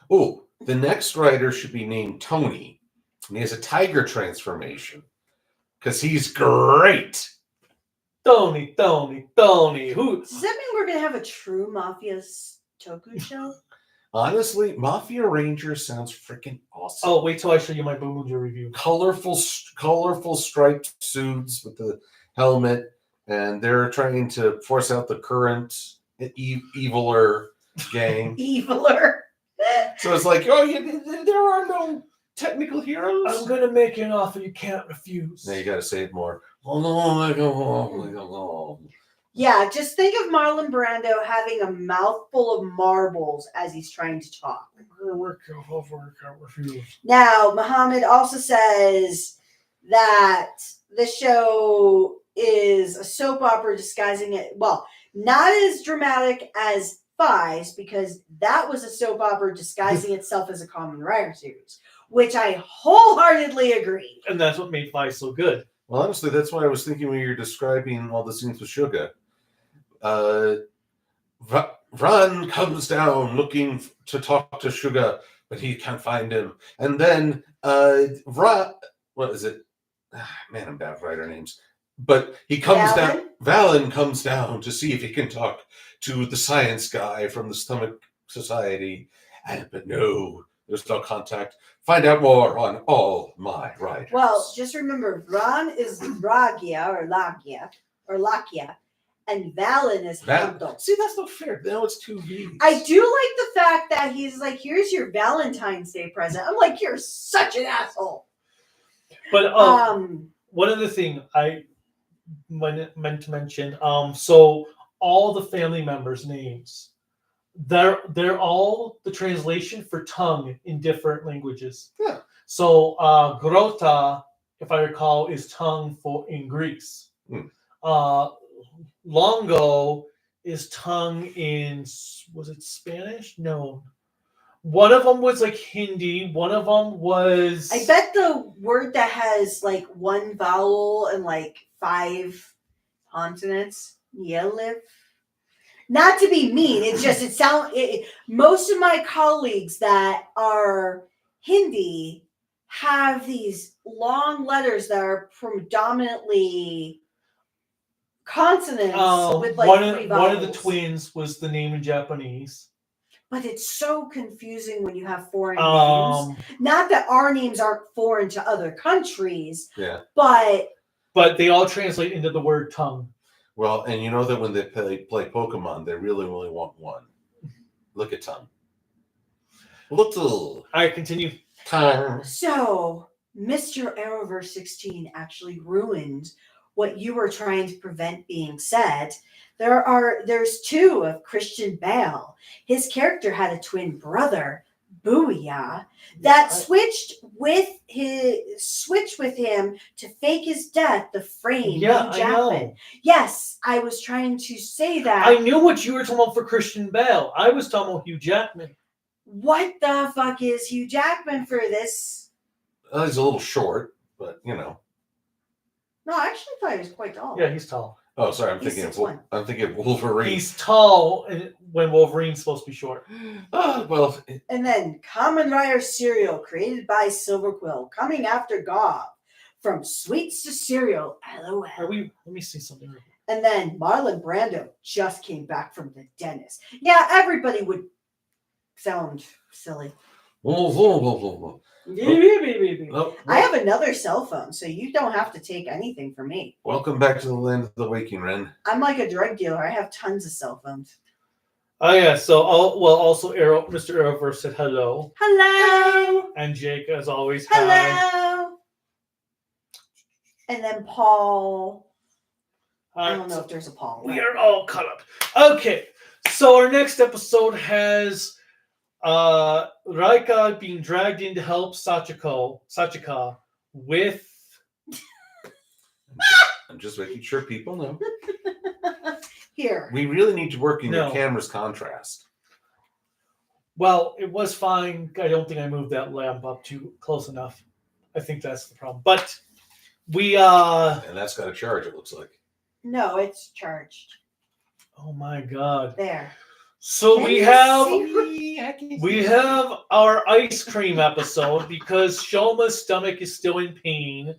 [SPEAKER 3] Oh, the next writer should be named Tony. And he has a tiger transformation. Because he's great.
[SPEAKER 1] Tony. Who?
[SPEAKER 2] Does that mean we're going to have a true Mafia Toku show?
[SPEAKER 3] Honestly, Mafia Ranger sounds freaking awesome.
[SPEAKER 1] Oh, wait till I show you my Booja review.
[SPEAKER 3] Colorful striped suits with the helmet. And they're trying to force out the current eviler gang.
[SPEAKER 2] Eviler.
[SPEAKER 3] So it's like, oh, there are no technical heroes.
[SPEAKER 1] I'm going to make you an offer you can't refuse.
[SPEAKER 3] Now you got to say it more.
[SPEAKER 2] Yeah, just think of Marlon Brando having a mouthful of marbles as he's trying to talk. Now, Muhammad also says that the show is a soap opera disguising it. Well, not as dramatic as Fies, because that was a soap opera disguising itself as a Kamen Rider series, which I wholeheartedly agree.
[SPEAKER 1] And that's what made Fies so good.
[SPEAKER 3] Well, honestly, that's what I was thinking when you're describing all the scenes with Suga. Ran comes down looking to talk to Suga, but he can't find him. And then what is it? Man, I'm bad with writer names. But he comes down. Valen comes down to see if he can talk to the science guy from the stomach society. But no, there's no contact. Find out more on All My Riders.
[SPEAKER 2] Well, just remember, Ron is Rakia or Lakia, and Valen is Hanto.
[SPEAKER 3] See, that's not fair. Now it's 2 V's.
[SPEAKER 2] I do like the fact that he's like, "Here's your Valentine's Day present." I'm like, "You're such an asshole."
[SPEAKER 1] But one other thing I meant to mention. So all the family members' names, they're all the translation for tongue in different languages.
[SPEAKER 3] Yeah.
[SPEAKER 1] So grota, if I recall, is tongue for in Greece. Longo is tongue in, was it Spanish? No. One of them was like Hindi. One of them was.
[SPEAKER 2] I bet the word that has like one vowel and like 5 consonants. Yelif. Not to be mean, it's just most of my colleagues that are Hindi have these long letters that are predominantly consonants with like 3 vowels.
[SPEAKER 1] One of the twins was the name in Japanese.
[SPEAKER 2] But it's so confusing when you have foreign names. Not that our names aren't foreign to other countries.
[SPEAKER 3] Yeah.
[SPEAKER 2] But
[SPEAKER 1] they all translate into the word tongue.
[SPEAKER 3] Well, and you know that when they play Pokemon, they really only want one. Look at tongue. Little.
[SPEAKER 1] All right, continue.
[SPEAKER 3] Tongue.
[SPEAKER 2] So, Mr. Arrowverse 16 actually ruined what you were trying to prevent being said. There's 2 of Christian Bale. His character had a twin brother, Booyah, that switched with him to fake his death, the frame.
[SPEAKER 1] Yeah,
[SPEAKER 2] Hugh Jackman.
[SPEAKER 1] I know.
[SPEAKER 2] Yes, I was trying to say that.
[SPEAKER 1] I knew what you were talking about for Christian Bale. I was talking about Hugh Jackman.
[SPEAKER 2] What the fuck is Hugh Jackman for this?
[SPEAKER 3] He's a little short, but you know.
[SPEAKER 2] No, I actually thought he was quite tall.
[SPEAKER 1] Yeah, he's tall.
[SPEAKER 3] Oh, sorry,
[SPEAKER 2] He's 6'1".
[SPEAKER 3] I'm thinking of Wolverine.
[SPEAKER 1] He's tall when Wolverine's supposed to be short.
[SPEAKER 3] Well.
[SPEAKER 2] And then Kamen Rider cereal created by Silver Quill, coming after Gavv. From sweets to cereal, LOL.
[SPEAKER 1] Let me see something real quick.
[SPEAKER 2] And then Marlon Brando just came back from the dentist. Yeah, everybody would sound silly.
[SPEAKER 3] Oh.
[SPEAKER 2] I have another cell phone, so you don't have to take anything from me.
[SPEAKER 3] Welcome back to the land of the waking, Ren.
[SPEAKER 2] I'm like a drug dealer. I have tons of cell phones.
[SPEAKER 1] Oh yeah, so also Mr. Arrowverse said hello.
[SPEAKER 2] Hello.
[SPEAKER 1] And Jake, as always,
[SPEAKER 2] Hello.
[SPEAKER 1] hi.
[SPEAKER 2] And then Paul.
[SPEAKER 1] All right,
[SPEAKER 2] I don't know if there's a Paul.
[SPEAKER 1] We are all caught up. Okay, so our next episode has Raika being dragged in to help Sachika with.
[SPEAKER 3] I'm just making sure people know.
[SPEAKER 2] Here.
[SPEAKER 3] We really need to work in your camera's contrast.
[SPEAKER 1] Well, it was fine. I don't think I moved that lamp up too close enough. I think that's the problem. But we
[SPEAKER 3] and that's got a charge, it looks like.
[SPEAKER 2] No, it's charged.
[SPEAKER 1] Oh my god.
[SPEAKER 2] There.
[SPEAKER 1] So
[SPEAKER 2] Can
[SPEAKER 1] we
[SPEAKER 2] you
[SPEAKER 1] have
[SPEAKER 2] see?
[SPEAKER 1] we have our ice cream episode because Shouma's stomach is still in pain.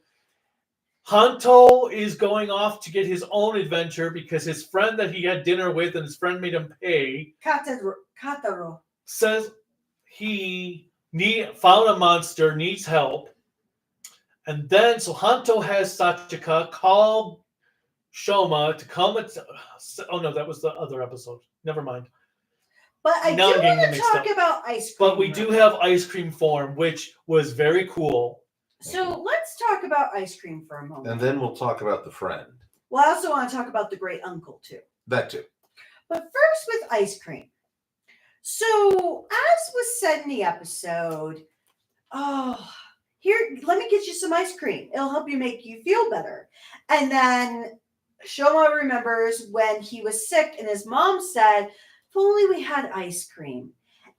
[SPEAKER 1] Hanto is going off to get his own adventure because his friend that he had dinner with and his friend made him pay
[SPEAKER 2] Kataro
[SPEAKER 1] says he found a monster, needs help. And then, so Hanto has Sachika call Shouma to come. Oh no, that was the other episode. Never mind.
[SPEAKER 2] But I
[SPEAKER 1] Now
[SPEAKER 2] do
[SPEAKER 1] I'm getting
[SPEAKER 2] want
[SPEAKER 1] them
[SPEAKER 2] to
[SPEAKER 1] mixed
[SPEAKER 2] talk
[SPEAKER 1] up.
[SPEAKER 2] about ice cream.
[SPEAKER 1] But we do have ice cream form, which was very cool.
[SPEAKER 2] So let's talk about ice cream for a moment.
[SPEAKER 3] And then we'll talk about the friend.
[SPEAKER 2] Well, I also want to talk about the great uncle too.
[SPEAKER 3] That too.
[SPEAKER 2] But first with ice cream. So as was said in the episode, here, let me get you some ice cream. It'll help make you feel better. And then Shouma remembers when he was sick and his mom said, if only we had ice cream.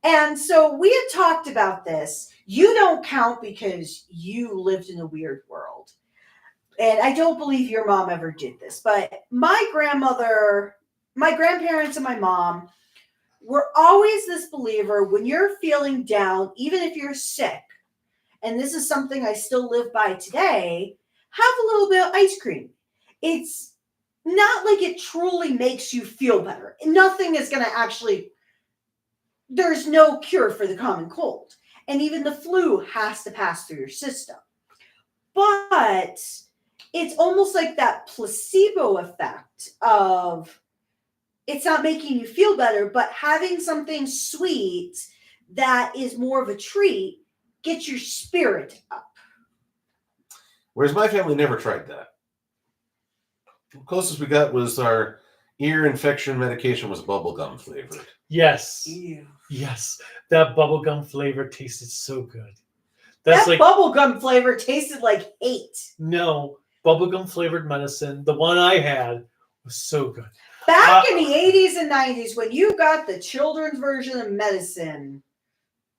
[SPEAKER 2] And so we had talked about this. You don't count because you lived in a weird world. And I don't believe your mom ever did this. But my grandmother, my grandparents and my mom were always this believer when you're feeling down, even if you're sick, and this is something I still live by today, have a little bit of ice cream. It's not like it truly makes you feel better. Nothing is going to actually there's no cure for the common cold. And even the flu has to pass through your system. But it's almost like that placebo effect of it's not making you feel better, but having something sweet that is more of a treat gets your spirit up.
[SPEAKER 3] Whereas my family never tried that. The closest we got was our ear infection medication was bubblegum flavored.
[SPEAKER 1] Yes.
[SPEAKER 2] Ew.
[SPEAKER 1] Yes. That bubblegum flavor tasted so good. That's
[SPEAKER 2] That
[SPEAKER 1] like
[SPEAKER 2] bubblegum flavor tasted like hate.
[SPEAKER 1] no bubblegum flavored medicine. The one I had was so good.
[SPEAKER 2] Back in the 80s and 90s, when you got the children's version of medicine,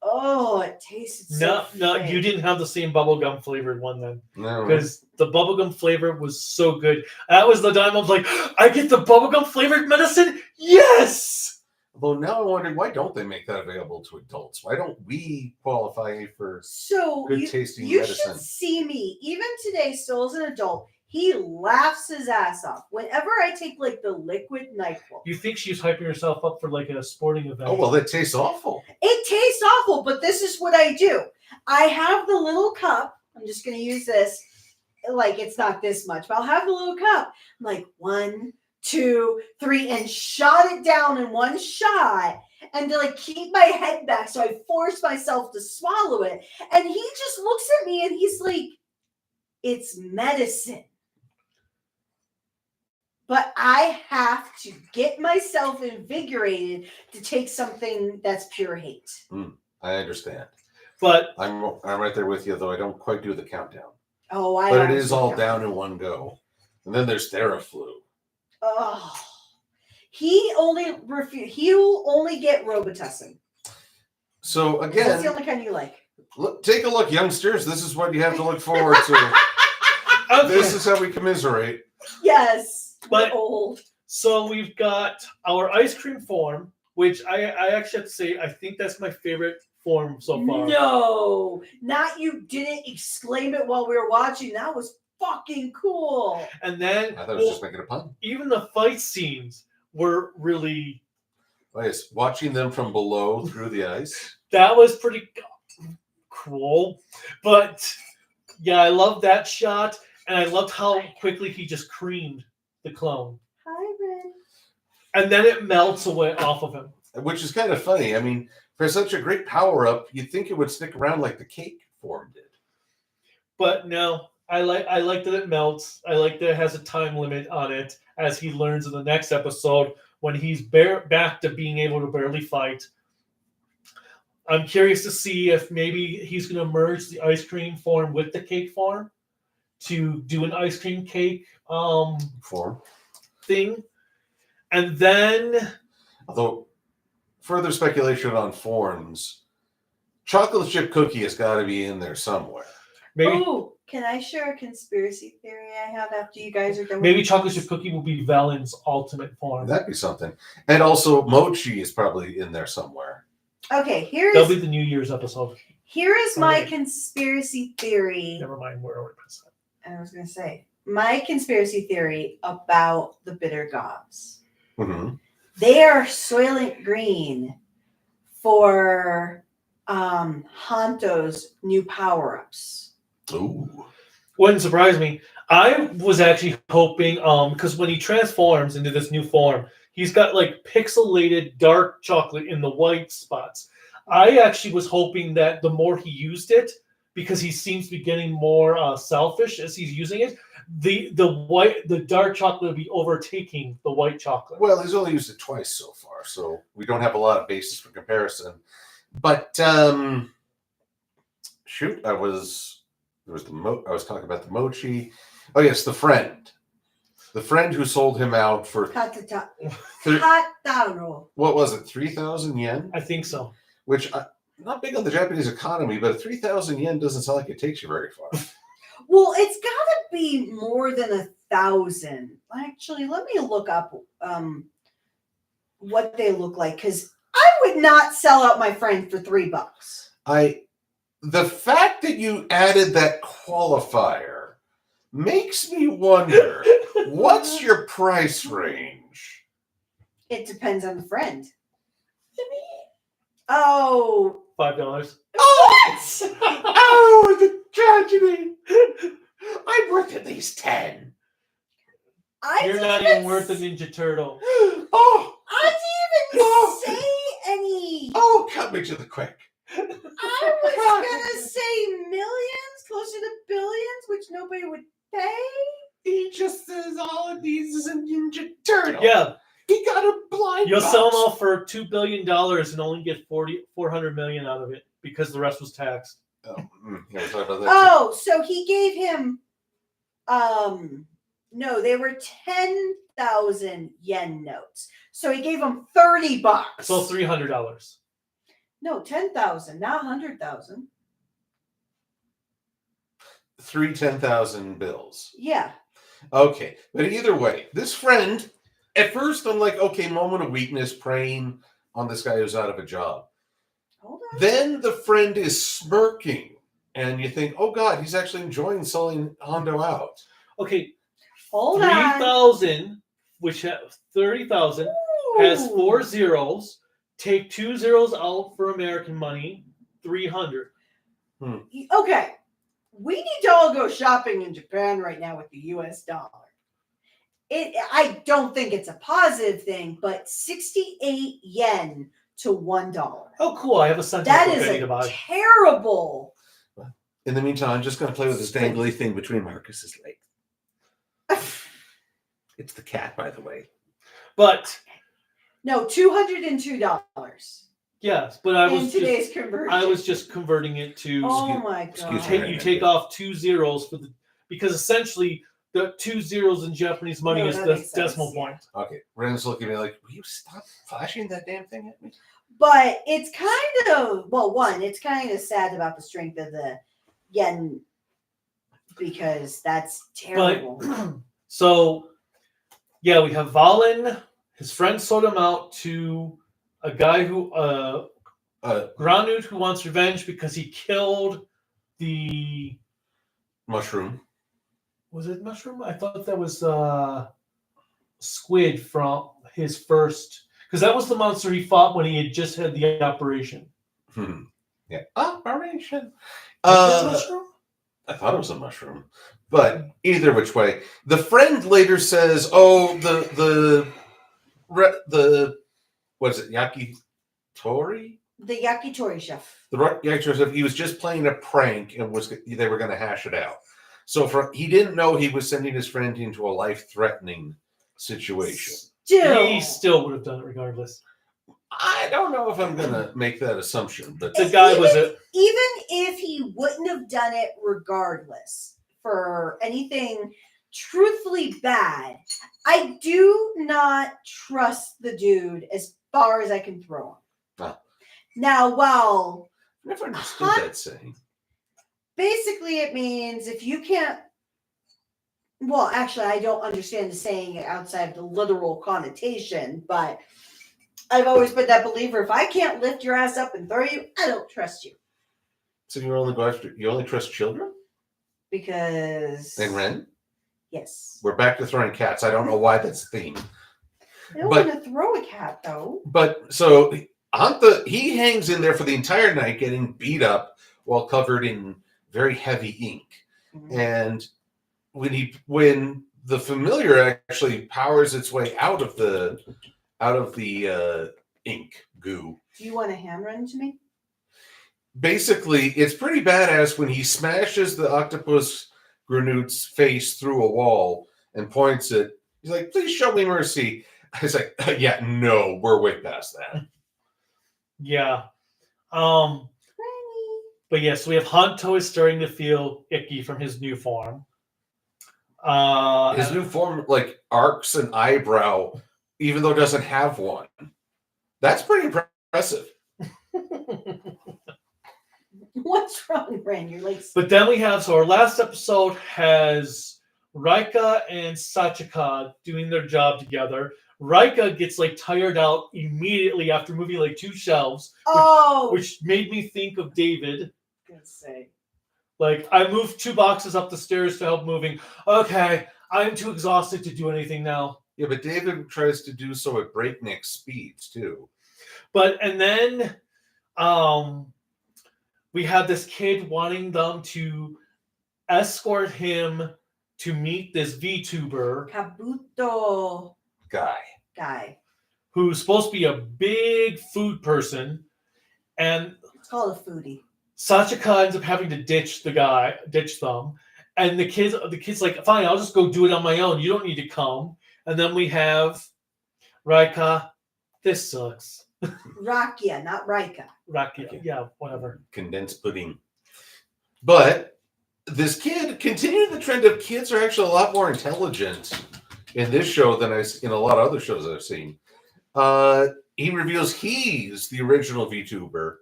[SPEAKER 2] oh, it tasted so
[SPEAKER 1] No,
[SPEAKER 2] fake.
[SPEAKER 1] you didn't have the same bubblegum flavored one then.
[SPEAKER 3] No.
[SPEAKER 1] Because the bubblegum flavor was so good. That was the time I was like, I get the bubblegum flavored medicine? Yes!
[SPEAKER 3] Although now I'm wondering, why don't they make that available to adults? Why don't we qualify for
[SPEAKER 2] So
[SPEAKER 3] good tasting
[SPEAKER 2] you
[SPEAKER 3] medicine?
[SPEAKER 2] should see me, even today, still as an adult, he laughs his ass off. Whenever I take like the liquid NyQuil.
[SPEAKER 1] You think she's hyping herself up for like a sporting event?
[SPEAKER 3] Oh, well, that tastes awful.
[SPEAKER 2] It tastes awful, but this is what I do. I have the little cup. I'm just going to use this. Like, it's not this much, but I'll have the little cup. I'm like, 1, 2, 3, and shot it down in one shot. And to like keep my head back, so I force myself to swallow it. And he just looks at me and he's like, it's medicine. But I have to get myself invigorated to take something that's pure hate.
[SPEAKER 3] I understand.
[SPEAKER 1] But
[SPEAKER 3] I'm right there with you, though I don't quite do the countdown.
[SPEAKER 2] Oh, I.
[SPEAKER 3] But it is
[SPEAKER 2] honestly
[SPEAKER 3] all
[SPEAKER 2] don't.
[SPEAKER 3] down in one go. And then there's Theraflu.
[SPEAKER 2] Oh, he'll only get Robitussin.
[SPEAKER 3] So
[SPEAKER 2] That's the
[SPEAKER 3] again,
[SPEAKER 2] only kind you like.
[SPEAKER 3] take a look, youngsters. This is what you have to look forward to.
[SPEAKER 1] okay.
[SPEAKER 3] This is how we commiserate.
[SPEAKER 2] Yes,
[SPEAKER 1] But-
[SPEAKER 2] we're old.
[SPEAKER 1] So we've got our ice cream form, which I actually have to say, I think that's my favorite form so far.
[SPEAKER 2] No, not you didn't exclaim it while we were watching. That was fucking cool.
[SPEAKER 1] And then
[SPEAKER 3] I thought I was just making a pun.
[SPEAKER 1] even the fight scenes were really,
[SPEAKER 3] Oh, yes, watching them from below through the ice.
[SPEAKER 1] that was pretty cool. But yeah, I love that shot. And I loved how quickly he just creamed the clone.
[SPEAKER 2] Hi, Ren.
[SPEAKER 1] And then it melts away off of him.
[SPEAKER 3] Which is kind of funny. I mean, for such a great power-up, you'd think it would stick around like the cake form did.
[SPEAKER 1] But no, I like that it melts. I like that it has a time limit on it, as he learns in the next episode when he's back to being able to barely fight. I'm curious to see if maybe he's going to merge the ice cream form with the cake form to do an ice cream cake
[SPEAKER 3] Form.
[SPEAKER 1] thing. And then
[SPEAKER 3] Although, further speculation on forms, chocolate chip cookie has got to be in there somewhere.
[SPEAKER 1] maybe
[SPEAKER 2] Oh, can I share a conspiracy theory I have after you guys are done?
[SPEAKER 1] maybe
[SPEAKER 2] with
[SPEAKER 1] chocolate
[SPEAKER 2] this?
[SPEAKER 1] chip cookie will be Valen's ultimate form.
[SPEAKER 3] That'd be something. And also, mochi is probably in there somewhere.
[SPEAKER 2] Okay,
[SPEAKER 1] That'll be the New Year's episode.
[SPEAKER 2] here is my
[SPEAKER 1] Okay.
[SPEAKER 2] conspiracy theory.
[SPEAKER 1] Never mind, we're already past that.
[SPEAKER 2] I was going to say my conspiracy theory about the bitter gobs.
[SPEAKER 3] Mm-hmm.
[SPEAKER 2] They are Soylent Green for Hanto's new power-ups.
[SPEAKER 3] Ooh.
[SPEAKER 1] Wouldn't surprise me. I was actually hoping, because when he transforms into this new form, he's got like pixelated dark chocolate in the white spots. I actually was hoping that the more he used it, because he seems to be getting more selfish as he's using it, the dark chocolate would be overtaking the white chocolate.
[SPEAKER 3] Well, he's only used it twice so far, so we don't have a lot of basis for comparison. But shoot, I was talking about the mochi. Oh yes, the friend who sold him out for
[SPEAKER 2] Kataro.
[SPEAKER 3] what was it, 3,000 yen?
[SPEAKER 1] I think so.
[SPEAKER 3] Which I'm not big on the Japanese economy, but 3,000 yen doesn't sound like it takes you very far.
[SPEAKER 2] Well, it's got to be more than 1,000. Actually, let me look up what they look like, because I would not sell out my friend for $3.
[SPEAKER 3] The fact that you added that qualifier makes me wonder, what's your price range?
[SPEAKER 2] It depends on the friend. Oh.
[SPEAKER 1] $5.
[SPEAKER 2] What?
[SPEAKER 3] Oh, the tragedy! I'm worth at least 10.
[SPEAKER 1] You're not even worth a Ninja Turtle.
[SPEAKER 3] Oh!
[SPEAKER 2] I didn't even say any.
[SPEAKER 3] Oh, cut me to the quick.
[SPEAKER 2] I was gonna say millions, closer to billions, which nobody would pay.
[SPEAKER 3] He just says all it needs is a Ninja Turtle.
[SPEAKER 1] Yeah.
[SPEAKER 3] He got a blind
[SPEAKER 1] You'll
[SPEAKER 3] box.
[SPEAKER 1] sell them all for $2 billion and only get $400 million out of it because the rest was taxed.
[SPEAKER 3] Yeah, sorry about that.
[SPEAKER 2] Oh, so he gave him, no, they were 10,000 yen notes. So he gave him $30.
[SPEAKER 1] So $300.
[SPEAKER 2] No, 10,000, not 100,000.
[SPEAKER 3] 3 10,000 bills.
[SPEAKER 2] Yeah.
[SPEAKER 3] Okay, but either way, this friend, at first I'm like, okay, moment of weakness, preying on this guy who's out of a job.
[SPEAKER 2] Hold on.
[SPEAKER 3] Then the friend is smirking, and you think, oh God, he's actually enjoying selling Hanto out.
[SPEAKER 1] Okay,
[SPEAKER 2] Hold on.
[SPEAKER 1] 3,000, which 30,000 has 4 zeros. Take 2 zeros out for American money, 300.
[SPEAKER 2] Okay. We need to all go shopping in Japan right now with the US dollar. I don't think it's a positive thing, but 68 yen to $1.
[SPEAKER 1] Oh, cool! I have a sentence
[SPEAKER 2] That
[SPEAKER 1] book
[SPEAKER 2] is
[SPEAKER 1] I need to
[SPEAKER 2] a
[SPEAKER 1] buy.
[SPEAKER 2] terrible.
[SPEAKER 3] In the meantime, I'm just going to play with this dangly thing between Marcus's legs. It's the cat, by the way.
[SPEAKER 1] But
[SPEAKER 2] No, $202
[SPEAKER 1] yes, but I
[SPEAKER 2] in
[SPEAKER 1] was
[SPEAKER 2] today's conversion.
[SPEAKER 1] I was just converting it to.
[SPEAKER 2] Oh my
[SPEAKER 3] excuse
[SPEAKER 2] god!
[SPEAKER 3] me.
[SPEAKER 1] You take off 2 zeros for the because essentially the 2 zeros in Japanese money
[SPEAKER 2] No,
[SPEAKER 1] is
[SPEAKER 2] that
[SPEAKER 1] the
[SPEAKER 2] makes sense,
[SPEAKER 1] decimal
[SPEAKER 2] yeah.
[SPEAKER 1] point.
[SPEAKER 3] Okay, Ren's looking at me like, will you stop flashing that damn thing at me?
[SPEAKER 2] But it's kind of it's kind of sad about the strength of the yen because that's terrible.
[SPEAKER 1] So, yeah, we have Valen. His friend sold him out to a guy who, Granut, who wants revenge because he killed the.
[SPEAKER 3] Mushroom.
[SPEAKER 1] Was it mushroom? I thought that was squid from his first. Because that was the monster he fought when he had just had the operation.
[SPEAKER 3] Yeah. Operation.
[SPEAKER 1] Was it mushroom?
[SPEAKER 3] I thought it was a mushroom. But either which way, the friend later says, "Oh, the what is it, yakitori?
[SPEAKER 2] The yakitori chef.
[SPEAKER 3] The yakitori chef. He was just playing a prank, and they were going to hash it out. So he didn't know he was sending his friend into a life-threatening situation.
[SPEAKER 1] He still would have done it regardless.
[SPEAKER 3] I don't know if I'm going to make that assumption, but
[SPEAKER 1] The guy was a.
[SPEAKER 2] Even if he wouldn't have done it regardless for anything truthfully bad, I do not trust the dude as far as I can throw him.
[SPEAKER 3] Oh.
[SPEAKER 2] Now, while
[SPEAKER 3] I never understood that saying.
[SPEAKER 2] basically it means if you can't, well, actually, I don't understand the saying outside of the literal connotation, but I've always been that believer. If I can't lift your ass up and throw you, I don't trust you.
[SPEAKER 3] So you only trust children?
[SPEAKER 2] Because
[SPEAKER 3] And Ren?
[SPEAKER 2] yes.
[SPEAKER 3] We're back to throwing cats. I don't know why that's the theme.
[SPEAKER 2] I don't
[SPEAKER 3] But-
[SPEAKER 2] want to throw a cat though.
[SPEAKER 3] But so Hanto, he hangs in there for the entire night getting beat up while covered in very heavy ink. And when the familiar actually powers its way out of the ink goo.
[SPEAKER 2] Do you want a hand run to me?
[SPEAKER 3] Basically, it's pretty badass when he smashes the octopus Granut's face through a wall and points it. He's like, "Please show me mercy." I was like, "Yeah, no, we're way past that."
[SPEAKER 1] Yeah. But yes, we have Hanto is starting to feel icky from his new form.
[SPEAKER 3] His new form like arcs an eyebrow, even though it doesn't have one. That's pretty impressive.
[SPEAKER 2] What's wrong, Ren? You're like.
[SPEAKER 1] But then we have, so our last episode has Raika and Sachika doing their job together. Raika gets like tired out immediately after moving like 2 shelves, which made me think of David.
[SPEAKER 2] Let's say.
[SPEAKER 1] Like, I moved 2 boxes up the stairs to help moving. Okay, I'm too exhausted to do anything now.
[SPEAKER 3] Yeah, but David tries to do so at breakneck speeds too.
[SPEAKER 1] And then we had this kid wanting them to escort him to meet this VTuber
[SPEAKER 2] Kabuto guy.
[SPEAKER 1] who's supposed to be a big food person, and
[SPEAKER 2] It's called a foodie.
[SPEAKER 1] Sachika ends up having to ditch them, and the kid's like, fine, I'll just go do it on my own. You don't need to come. And then we have Raika. This sucks.
[SPEAKER 2] Rakia, not Raika.
[SPEAKER 1] Rakia, yeah, whatever.
[SPEAKER 3] Condensed pudding. But this kid continued the trend of kids are actually a lot more intelligent in this show than in a lot of other shows I've seen. He reveals he's the original VTuber.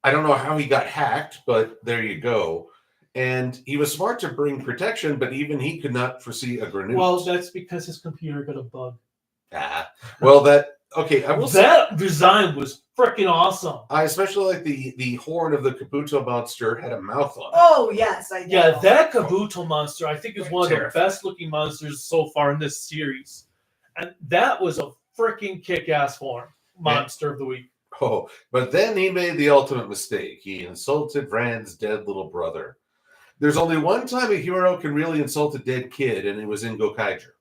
[SPEAKER 3] I don't know how he got hacked, but there you go. And he was smart to bring protection, but even he could not foresee a grenade.
[SPEAKER 1] Well, that's because his computer got a bug.
[SPEAKER 3] Well, I will say
[SPEAKER 1] that design was freaking awesome.
[SPEAKER 3] I especially like the horn of the Kabuto monster had a mouth on it.
[SPEAKER 2] Oh yes, I know.
[SPEAKER 1] Yeah, that Kabuto monster I think is one of the
[SPEAKER 3] Terrifying.
[SPEAKER 1] best looking monsters so far in this series, and that was a freaking kick-ass horn monster of the week.
[SPEAKER 3] Oh, but then he made the ultimate mistake. He insulted Rand's dead little brother. There's only one time a hero can really insult a dead kid, and it was in Gokaiger.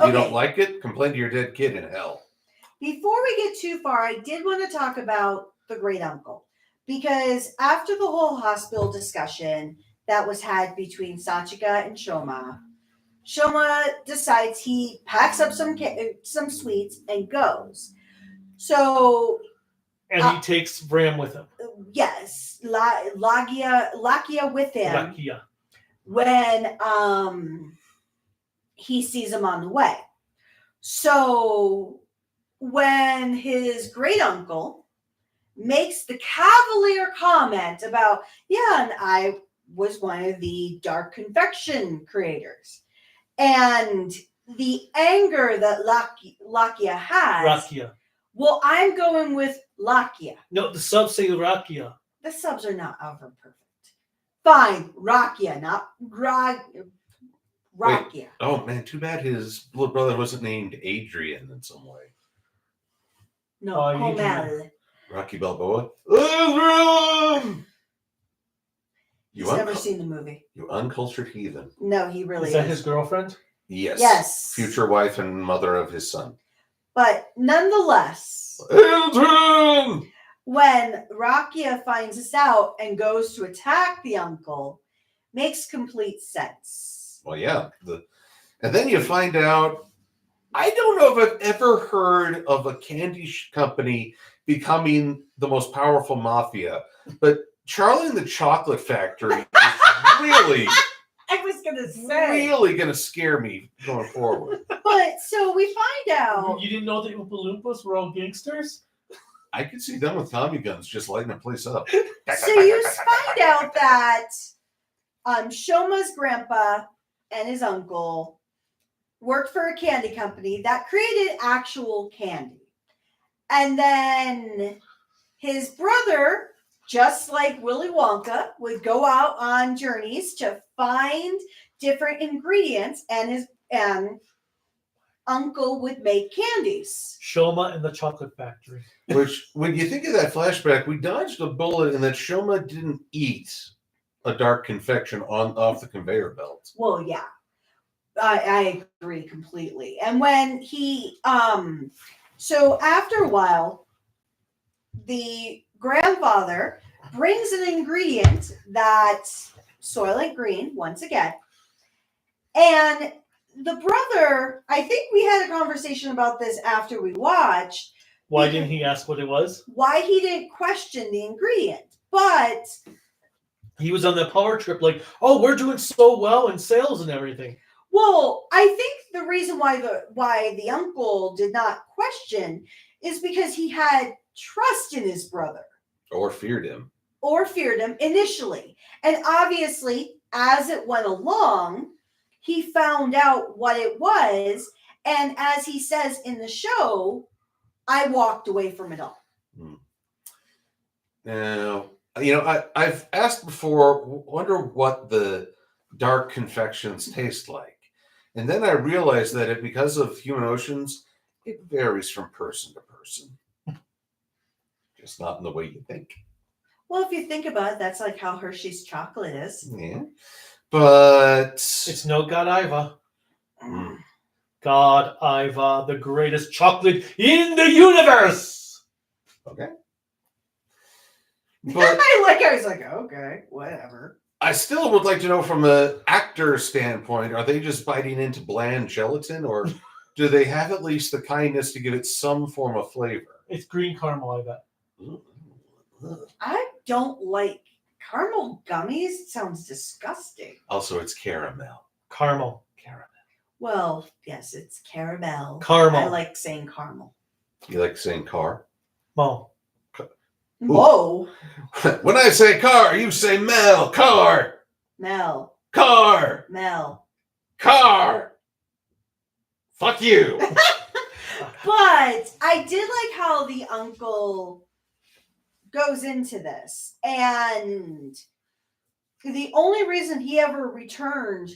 [SPEAKER 3] You don't like it? Complain to your dead kid in hell.
[SPEAKER 2] Before we get too far, I did want to talk about the great uncle, because after the whole hospital discussion that was had between Sachika and Shouma decides he packs up some sweets and goes. So,
[SPEAKER 1] And he takes Ram with him.
[SPEAKER 2] yes, Lakia with him
[SPEAKER 1] Rakia.
[SPEAKER 2] when he sees him on the way. So when his great uncle makes the cavalier comment about, yeah, and I was one of the dark confection creators, and the anger that Lakia has.
[SPEAKER 1] Rakia.
[SPEAKER 2] Well, I'm going with Lakia.
[SPEAKER 1] No, the subs say Rakia.
[SPEAKER 2] The subs are not ever perfect. Fine, Rakia, not Rakia.
[SPEAKER 3] Oh man, too bad his little brother wasn't named Adrian in some way.
[SPEAKER 2] No,
[SPEAKER 1] Adrian.
[SPEAKER 3] Rocky Balboa. Adrian!
[SPEAKER 2] He's never seen the movie.
[SPEAKER 3] You uncultured heathen.
[SPEAKER 2] No, he really
[SPEAKER 1] Is that his girlfriend?
[SPEAKER 3] Yes.
[SPEAKER 2] Yes.
[SPEAKER 3] Future wife and mother of his son.
[SPEAKER 2] But nonetheless,
[SPEAKER 3] Adrian!
[SPEAKER 2] when Rakia finds this out and goes to attack the uncle, makes complete sense.
[SPEAKER 3] Well, yeah. And then you find out, I don't know if I've ever heard of a candy company becoming the most powerful mafia, but Charlie and the Chocolate Factory is really,
[SPEAKER 2] I was going to say.
[SPEAKER 3] really going to scare me going forward.
[SPEAKER 2] But so we find out.
[SPEAKER 1] You didn't know the Oompa Loompas were all gangsters?
[SPEAKER 3] I could see them with Tommy guns just lighting the place up.
[SPEAKER 2] So you find out that Shouma's grandpa and his uncle worked for a candy company that created actual candy. And then his brother, just like Willy Wonka, would go out on journeys to find different ingredients, and his uncle would make candies.
[SPEAKER 1] Shouma and the Chocolate Factory.
[SPEAKER 3] Which, when you think of that flashback, we dodged a bullet in that Shouma didn't eat a dark confection off the conveyor belt.
[SPEAKER 2] Well, yeah, I agree completely. And when he, so after a while, the grandfather brings an ingredient that's Soylent Green, once again, and the brother, I think we had a conversation about this after we watched.
[SPEAKER 1] Why didn't he ask what it was?
[SPEAKER 2] Why he didn't question the ingredient, but
[SPEAKER 1] He was on the power trip like, oh, we're doing so well in sales and everything.
[SPEAKER 2] well, I think the reason why the uncle did not question is because he had trust in his brother.
[SPEAKER 3] Or feared him.
[SPEAKER 2] Or feared him initially. And obviously, as it went along, he found out what it was. And as he says in the show, I walked away from it all.
[SPEAKER 3] Now, I've asked before, wonder what the dark confections taste like. And then I realized that because of Human Oceans, it varies from person to person. Just not in the way you think.
[SPEAKER 2] Well, if you think about it, that's like how Hershey's chocolate is.
[SPEAKER 3] Yeah. But
[SPEAKER 1] It's no Godiva.
[SPEAKER 3] Mm.
[SPEAKER 1] Godiva, the greatest chocolate in the universe.
[SPEAKER 3] Okay.
[SPEAKER 2] I
[SPEAKER 3] But
[SPEAKER 2] I was like, okay, whatever.
[SPEAKER 3] I still would like to know from the actor standpoint, are they just biting into bland gelatin, or do they have at least the kindness to give it some form of flavor?
[SPEAKER 1] It's green caramel, I bet.
[SPEAKER 2] I don't like caramel gummies. It sounds disgusting.
[SPEAKER 3] Also, it's caramel.
[SPEAKER 1] Caramel.
[SPEAKER 2] Well, yes, it's caramel.
[SPEAKER 1] Caramel.
[SPEAKER 2] I like saying caramel.
[SPEAKER 3] You like saying car?
[SPEAKER 1] Mo.
[SPEAKER 2] Whoa.
[SPEAKER 3] When I say car, you say Mel. Car.
[SPEAKER 2] Mel.
[SPEAKER 3] Car.
[SPEAKER 2] Mel.
[SPEAKER 3] Car. Fuck you.
[SPEAKER 2] But I did like how the uncle goes into this. And the only reason he ever returned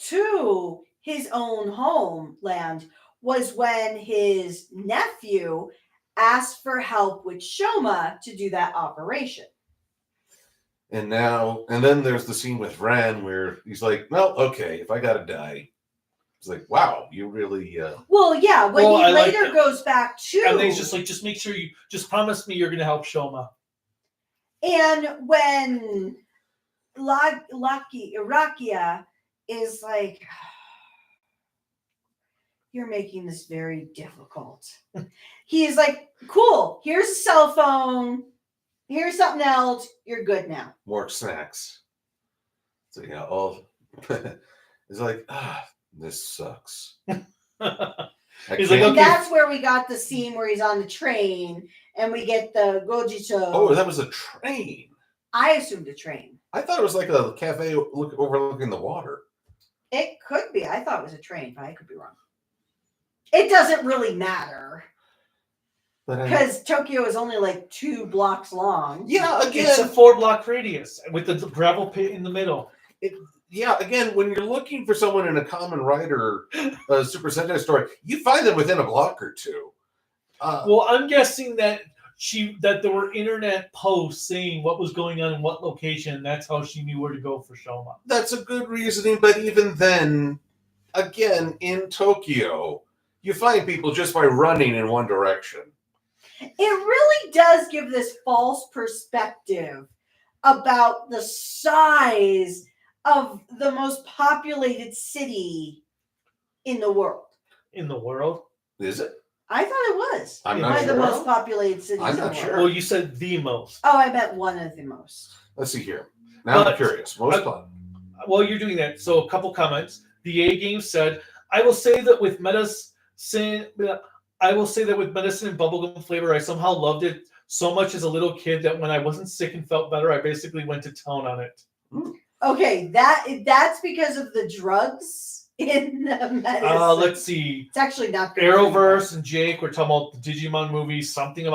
[SPEAKER 2] to his own homeland was when his nephew asked for help with Shouma to do that operation.
[SPEAKER 3] And then there's the scene with Ran where he's like, well, okay, if I gotta die. It's like, wow, you really
[SPEAKER 2] Well, yeah, when
[SPEAKER 1] Well,
[SPEAKER 2] he
[SPEAKER 1] I like
[SPEAKER 2] later
[SPEAKER 1] that.
[SPEAKER 2] goes back to...
[SPEAKER 1] And then he's just like, just make sure you just promise me you're going to help Shouma.
[SPEAKER 2] And when Rakia is like, you're making this very difficult. He's like, cool, here's a cell phone. Here's something else. You're good now.
[SPEAKER 3] more snacks. So yeah, all it's like, this sucks.
[SPEAKER 1] He's
[SPEAKER 3] Can't-
[SPEAKER 1] like,
[SPEAKER 2] And
[SPEAKER 1] okay.
[SPEAKER 2] that's where we got the scene where he's on the train and we get the Gojito.
[SPEAKER 3] Oh, that was a train.
[SPEAKER 2] I assumed a train.
[SPEAKER 3] I thought it was like a cafe overlooking the water.
[SPEAKER 2] It could be. I thought it was a train, but I could be wrong. It doesn't really matter
[SPEAKER 3] But
[SPEAKER 2] because Tokyo is only like 2 blocks long.
[SPEAKER 3] yeah,
[SPEAKER 1] It's a
[SPEAKER 3] again,
[SPEAKER 1] 4-block radius with the gravel pit in the middle.
[SPEAKER 3] when you're looking for someone in a Kamen Rider Super Sentai story, you find them within a block or two.
[SPEAKER 1] Well, I'm guessing that there were internet posts saying what was going on in what location, and that's how she knew where to go for Shouma.
[SPEAKER 3] That's a good reasoning, but even then, again, in Tokyo, you find people just by running in one direction.
[SPEAKER 2] It really does give this false perspective about the size of the most populated city in the world.
[SPEAKER 1] In the world?
[SPEAKER 3] Is it?
[SPEAKER 2] I thought it was.
[SPEAKER 3] I'm
[SPEAKER 1] Yeah.
[SPEAKER 3] not
[SPEAKER 2] One of the
[SPEAKER 3] sure.
[SPEAKER 2] most populated cities
[SPEAKER 3] I'm
[SPEAKER 2] in the
[SPEAKER 3] not
[SPEAKER 2] world.
[SPEAKER 3] sure.
[SPEAKER 1] Well, you said the most.
[SPEAKER 2] Oh, I meant one of the most.
[SPEAKER 3] Let's see here. Now I'm
[SPEAKER 1] But-
[SPEAKER 3] curious. Most fun.
[SPEAKER 1] While you're doing that, so a couple comments. The A game said, I will say that with medicine and bubblegum flavor, I somehow loved it so much as a little kid that when I wasn't sick and felt better, I basically went to town on it.
[SPEAKER 2] Okay, that's because of the drugs in the medicine.
[SPEAKER 1] Let's see.
[SPEAKER 2] It's actually not good.
[SPEAKER 1] Arrowverse and Jake were talking about the Digimon movie, something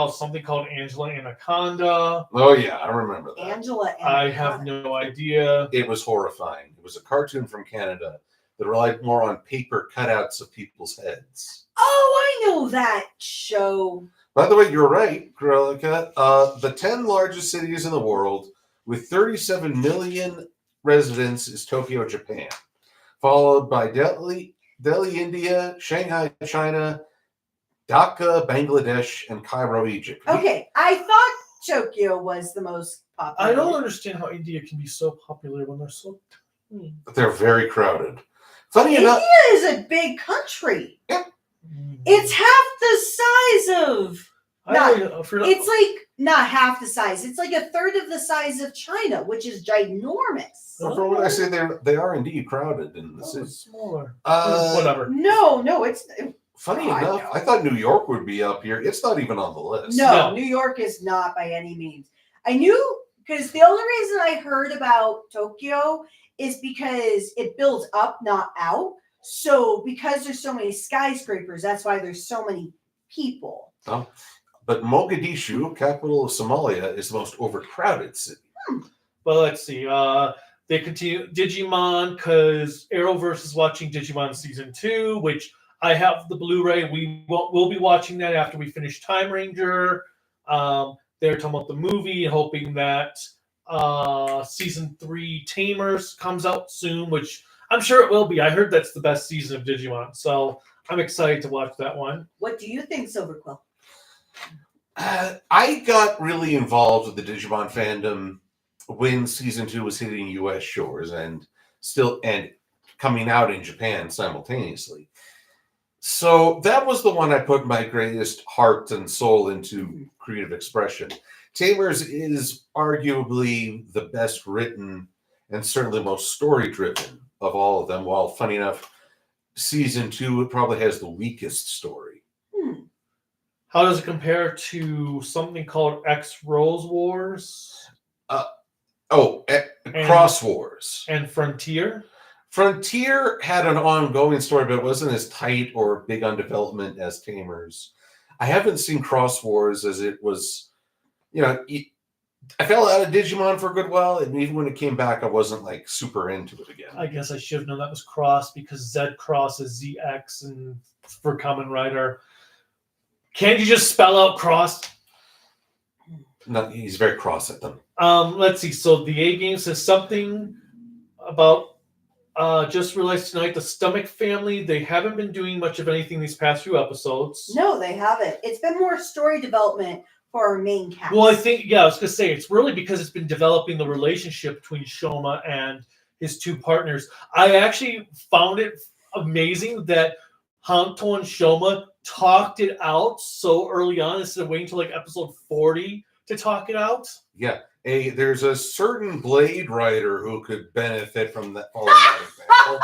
[SPEAKER 1] called Angela Anaconda.
[SPEAKER 3] Oh yeah, I remember that.
[SPEAKER 2] Angela.
[SPEAKER 1] I have no idea.
[SPEAKER 3] It was horrifying. It was a cartoon from Canada that relied more on paper cutouts of people's heads.
[SPEAKER 2] Oh, I know that show.
[SPEAKER 3] By the way, you're right, Grelica. The 10 largest cities in the world with 37 million residents is Tokyo, Japan, followed by Delhi, India, Shanghai, China, Dhaka, Bangladesh, and Cairo, Egypt.
[SPEAKER 2] Okay, I thought Tokyo was the most popular.
[SPEAKER 1] I don't understand how India can be so popular when they're so tiny.
[SPEAKER 3] They're very crowded. Funny
[SPEAKER 2] India
[SPEAKER 3] enough,
[SPEAKER 2] is a big country.
[SPEAKER 1] Mm.
[SPEAKER 2] It's half the size of. It's like not half the size. It's like a third of the size of China, which is ginormous.
[SPEAKER 3] for what I say, they are indeed crowded in the city.
[SPEAKER 1] Smaller.
[SPEAKER 3] Whatever.
[SPEAKER 2] No, it's
[SPEAKER 3] Funny
[SPEAKER 2] I
[SPEAKER 3] enough,
[SPEAKER 2] know.
[SPEAKER 3] I thought New York would be up here. It's not even on the list.
[SPEAKER 2] no.
[SPEAKER 1] No.
[SPEAKER 2] New York is not by any means. I knew because the only reason I heard about Tokyo is because it builds up, not out. So because there's so many skyscrapers, that's why there's so many people.
[SPEAKER 3] But Mogadishu, capital of Somalia, is the most overcrowded city.
[SPEAKER 1] But let's see. They continue Digimon because Arrowverse is watching Digimon Season 2, which I have the Blu-ray. We'll be watching that after we finish Time Ranger. they're talking about the movie, hoping that season 3 Tamers comes out soon, which I'm sure it will be. I heard that's the best season of Digimon, so I'm excited to watch that one.
[SPEAKER 2] What do you think, Silverquill?
[SPEAKER 3] I got really involved with the Digimon fandom when season 2 was hitting U.S. shores and coming out in Japan simultaneously. So that was the one I put my greatest heart and soul into creative expression. Tamers is arguably the best written and certainly most story driven of all of them. While funny enough, season 2 it probably has the weakest story.
[SPEAKER 1] How does it compare to something called X Rose Wars?
[SPEAKER 3] Cross Wars.
[SPEAKER 1] And Frontier?
[SPEAKER 3] Frontier had an ongoing story, but it wasn't as tight or big on development as Tamers. I haven't seen Cross Wars as it was, I fell out of Digimon for a good while, and even when it came back, I wasn't like super into it again.
[SPEAKER 1] I guess I should have known that was Cross because Z Cross is ZX and for Kamen Rider. Can't you just spell out Cross?
[SPEAKER 3] No, he's very cross at them.
[SPEAKER 1] Let's see. So the A game says something about just realized tonight the Stomach family. They haven't been doing much of anything these past few episodes.
[SPEAKER 2] No, they haven't. It's been more story development for our main cast.
[SPEAKER 1] Well, I was going to say it's really because it's been developing the relationship between Shouma and his 2 partners. I actually found it amazing that Hanto and Shouma talked it out so early on instead of waiting until like episode 40 to talk it out.
[SPEAKER 3] Yeah. There's a certain Blade Rider who could benefit from that. Example.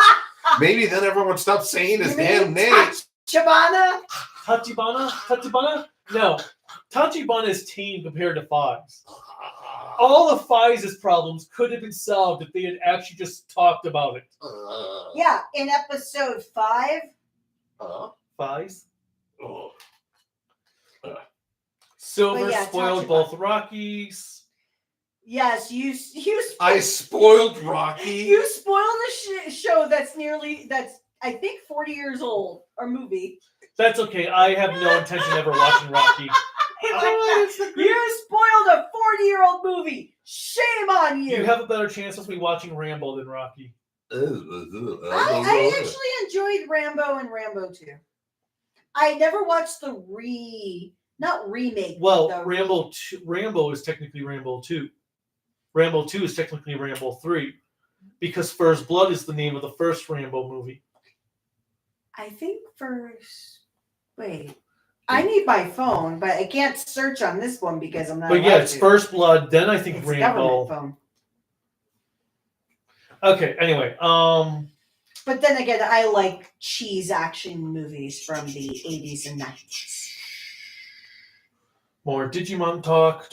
[SPEAKER 3] Maybe then everyone stopped saying his damn name.
[SPEAKER 1] Tachibana? No. Tachibana is tame compared to Fives. All the Fives' problems could have been solved if they had actually just talked about it.
[SPEAKER 2] Yeah, in episode 5.
[SPEAKER 1] Fives? Silver spoiled both Rockies.
[SPEAKER 2] Yes, you
[SPEAKER 3] I spoiled Rocky.
[SPEAKER 2] You spoiled a show that's I think 40 years old, or movie.
[SPEAKER 1] That's okay. I have no intention of ever watching Rocky.
[SPEAKER 2] You spoiled a 40-year-old movie. Shame on you.
[SPEAKER 1] You have a better chance of me watching Rambo than Rocky.
[SPEAKER 2] I actually enjoyed Rambo and Rambo 2. I never watched the not remake.
[SPEAKER 1] Well, Rambo is technically Rambo 2. Rambo 2 is technically Rambo 3. Because First Blood is the name of the first Rambo movie.
[SPEAKER 2] I think Wait. I need my phone, but I can't search on this one because I'm not.
[SPEAKER 1] But yeah, it's First Blood, then I think
[SPEAKER 2] it's
[SPEAKER 1] Rambo.
[SPEAKER 2] Phone.
[SPEAKER 1] Okay, anyway.
[SPEAKER 2] But then again, I like cheese action movies from the 80s and 90s.
[SPEAKER 1] More Digimon talk.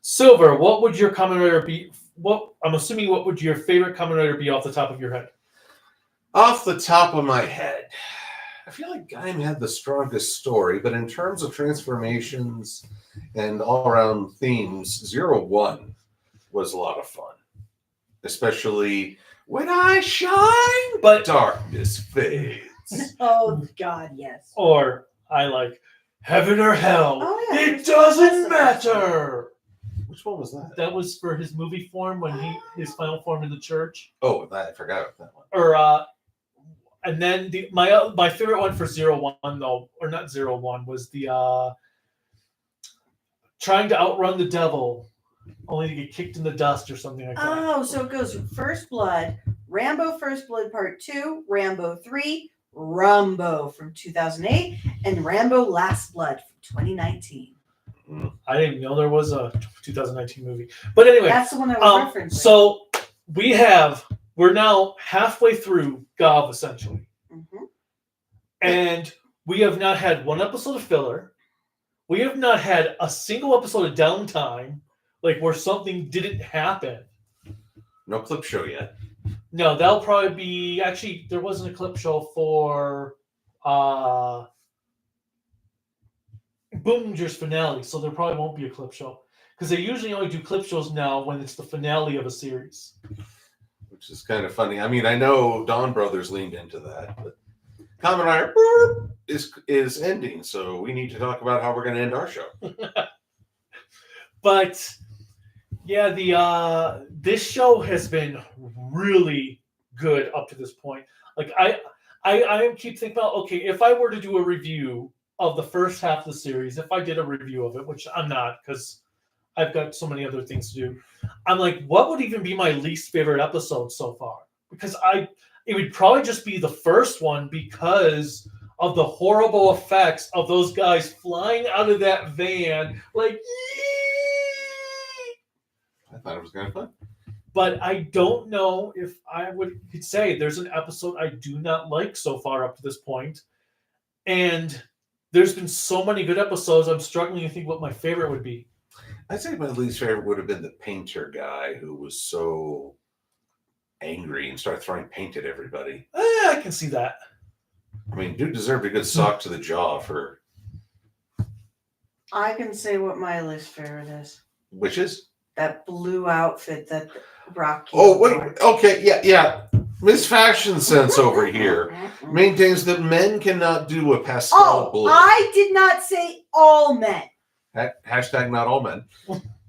[SPEAKER 1] Silver, what would your Kamen Rider be? What would your favorite Kamen Rider be off the top of your head?
[SPEAKER 3] Off the top of my head, I feel like Gaim had the strongest story, but in terms of transformations and all-around themes, 01 was a lot of fun. Especially when I shine, but darkness fades.
[SPEAKER 2] Oh, God, yes.
[SPEAKER 1] Or I like Heaven or Hell.
[SPEAKER 2] Oh, yeah,
[SPEAKER 1] it doesn't matter.
[SPEAKER 3] Which one was that?
[SPEAKER 1] That was for his movie form when his final form in the church.
[SPEAKER 3] Oh, I forgot about that one.
[SPEAKER 1] Or and then my favorite one for 01 though, or not 01, was the trying to outrun the devil, only to get kicked in the dust or something like that.
[SPEAKER 2] Oh, so it goes First Blood, Rambo First Blood Part 2, Rambo 3, Rumbo from 2008, and Rambo Last Blood from 2019.
[SPEAKER 1] I didn't know there was a 2019 movie. But anyway.
[SPEAKER 2] That's the one I was referencing.
[SPEAKER 1] So we're now halfway through Gavv, essentially.
[SPEAKER 2] Mm-hmm.
[SPEAKER 1] And we have not had one episode of filler. We have not had a single episode of downtime, like where something didn't happen.
[SPEAKER 3] No clip show yet.
[SPEAKER 1] No, that'll probably be... Actually, there wasn't a clip show for Boominger's finale, so there probably won't be a clip show. Because they usually only do clip shows now when it's the finale of a series.
[SPEAKER 3] Which is kind of funny. I mean, I know Dawn Brothers leaned into that, but Kamen Rider is ending, so we need to talk about how we're going to end our show.
[SPEAKER 1] But yeah, this show has been really good up to this point. Like I keep thinking about, okay, if I were to do a review of the first half of the series, if I did a review of it, which I'm not because I've got so many other things to do, I'm like, what would even be my least favorite episode so far? Because it would probably just be the first one because of the horrible effects of those guys flying out of that van, like.
[SPEAKER 3] I thought it was kind of fun.
[SPEAKER 1] But I don't know if I could say there's an episode I do not like so far up to this point. And there's been so many good episodes, I'm struggling to think what my favorite would be.
[SPEAKER 3] I'd say my least favorite would have been the painter guy who was so angry and started throwing paint at everybody.
[SPEAKER 1] I can see that.
[SPEAKER 3] I mean, dude deserved a good sock to the jaw for...
[SPEAKER 2] I can say what my least favorite is.
[SPEAKER 3] Which is?
[SPEAKER 2] That blue outfit that Rakia.
[SPEAKER 3] Oh, wait. Okay, yeah. Miss Fashion Sense over here maintains that men cannot do a pastel blue.
[SPEAKER 2] I did not say all men.
[SPEAKER 3] Hashtag not all men.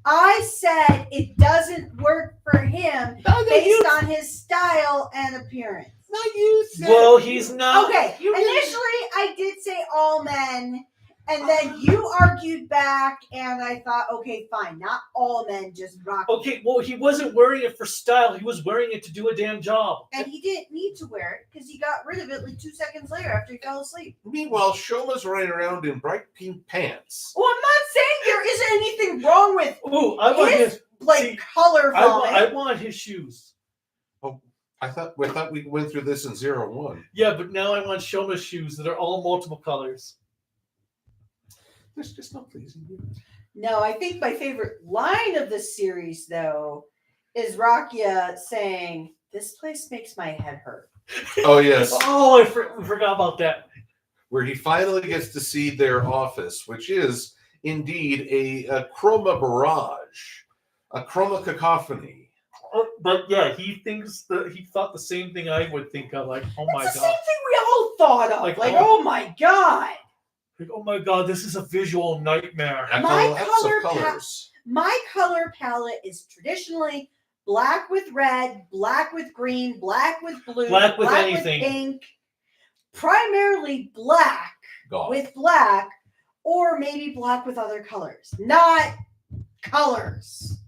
[SPEAKER 2] I said it doesn't work for him based on his style and appearance.
[SPEAKER 3] No, you said.
[SPEAKER 1] Well, he's not.
[SPEAKER 2] Okay, initially I did say all men, and then you argued back, and I thought, okay, fine, not all men, just rock.
[SPEAKER 1] Okay, well, he wasn't wearing it for style. He was wearing it to do a damn job.
[SPEAKER 2] And he didn't need to wear it because he got rid of it like 2 seconds later after he fell asleep.
[SPEAKER 3] Meanwhile, Shouma's running around in bright pink pants.
[SPEAKER 2] Well, I'm not saying there isn't anything wrong with
[SPEAKER 1] Ooh, I want
[SPEAKER 2] his
[SPEAKER 1] see,
[SPEAKER 2] color vomit.
[SPEAKER 1] I want his shoes.
[SPEAKER 3] I thought we went through this in 0-1.
[SPEAKER 1] Yeah, but now I want Shouma's shoes that are all multiple colors.
[SPEAKER 3] There's just no pleasing you.
[SPEAKER 2] No, I think my favorite line of the series, though, is Rakia saying, "This place makes my head hurt."
[SPEAKER 3] Oh, yes.
[SPEAKER 1] Oh, I forgot about that.
[SPEAKER 3] Where he finally gets to see their office, which is indeed a chroma barrage, a chroma cacophony.
[SPEAKER 1] But yeah, he thought the same thing I would think of. Like, oh my
[SPEAKER 2] It's the
[SPEAKER 1] god,
[SPEAKER 2] same thing we all thought of.
[SPEAKER 1] Like,
[SPEAKER 2] Like, oh my god.
[SPEAKER 1] like, oh my god, this is a visual nightmare.
[SPEAKER 2] My color palette is traditionally black with red, black with green, black with blue,
[SPEAKER 1] Black with anything.
[SPEAKER 2] pink, primarily black with black, or maybe black with other colors, not colors.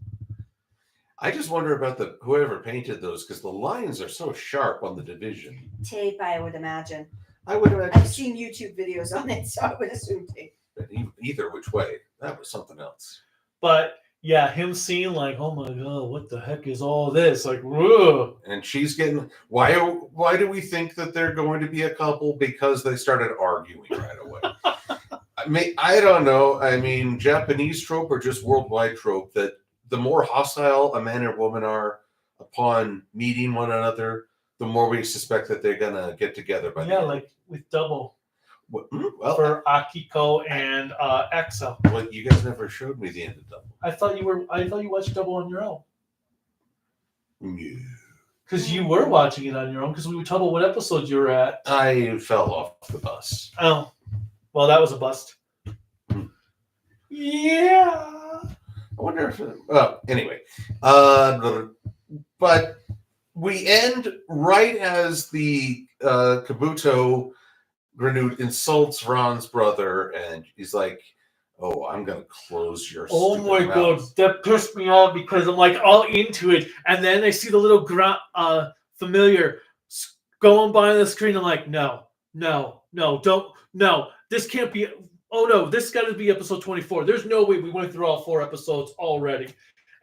[SPEAKER 3] I just wonder about whoever painted those because the lines are so sharp on the division.
[SPEAKER 2] Tape, I would imagine.
[SPEAKER 3] I would imagine.
[SPEAKER 2] I've seen YouTube videos on it, so I would assume tape.
[SPEAKER 3] Either which way, that was something else.
[SPEAKER 1] But yeah, him seeing like, oh my god, what the heck is all this? Like, whoa.
[SPEAKER 3] And she's getting why do we think that they're going to be a couple? Because they started arguing right away. I don't know. I mean, Japanese trope or just worldwide trope that the more hostile a man or woman are upon meeting one another, the more we suspect that they're gonna get together.
[SPEAKER 1] Like with Double
[SPEAKER 3] well,
[SPEAKER 1] for Akiko and Exa.
[SPEAKER 3] Well, you guys never showed me the end of Double.
[SPEAKER 1] I thought you watched Double on your own.
[SPEAKER 3] Yeah.
[SPEAKER 1] Because you were watching it on your own. Because we would talk about what episode you were at.
[SPEAKER 3] I fell off the bus.
[SPEAKER 1] Oh, well, that was a bust. Yeah.
[SPEAKER 3] I wonder if. Anyway, but we end right as the Kabuto Granute insults Ron's brother, and he's like, "Oh, I'm gonna close your."
[SPEAKER 1] Oh my
[SPEAKER 3] mouth.
[SPEAKER 1] god, that pissed me off because I'm like all into it, and then I see the little familiar going by on the screen. I'm like, no, this can't be. Oh no, this got to be episode 24. There's no way we went through all 4 episodes already.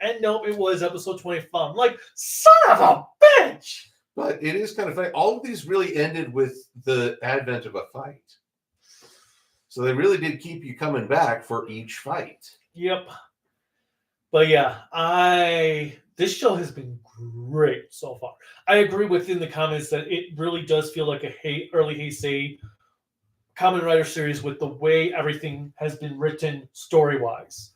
[SPEAKER 1] And no, it was episode 25. I'm like, son of a bitch!
[SPEAKER 3] But it is kind of funny. All of these really ended with the advent of a fight. So they really did keep you coming back for each fight.
[SPEAKER 1] Yep. But yeah, this show has been great so far. I agree within the comments that it really does feel like a early Heisei Kamen Rider series with the way everything has been written story-wise.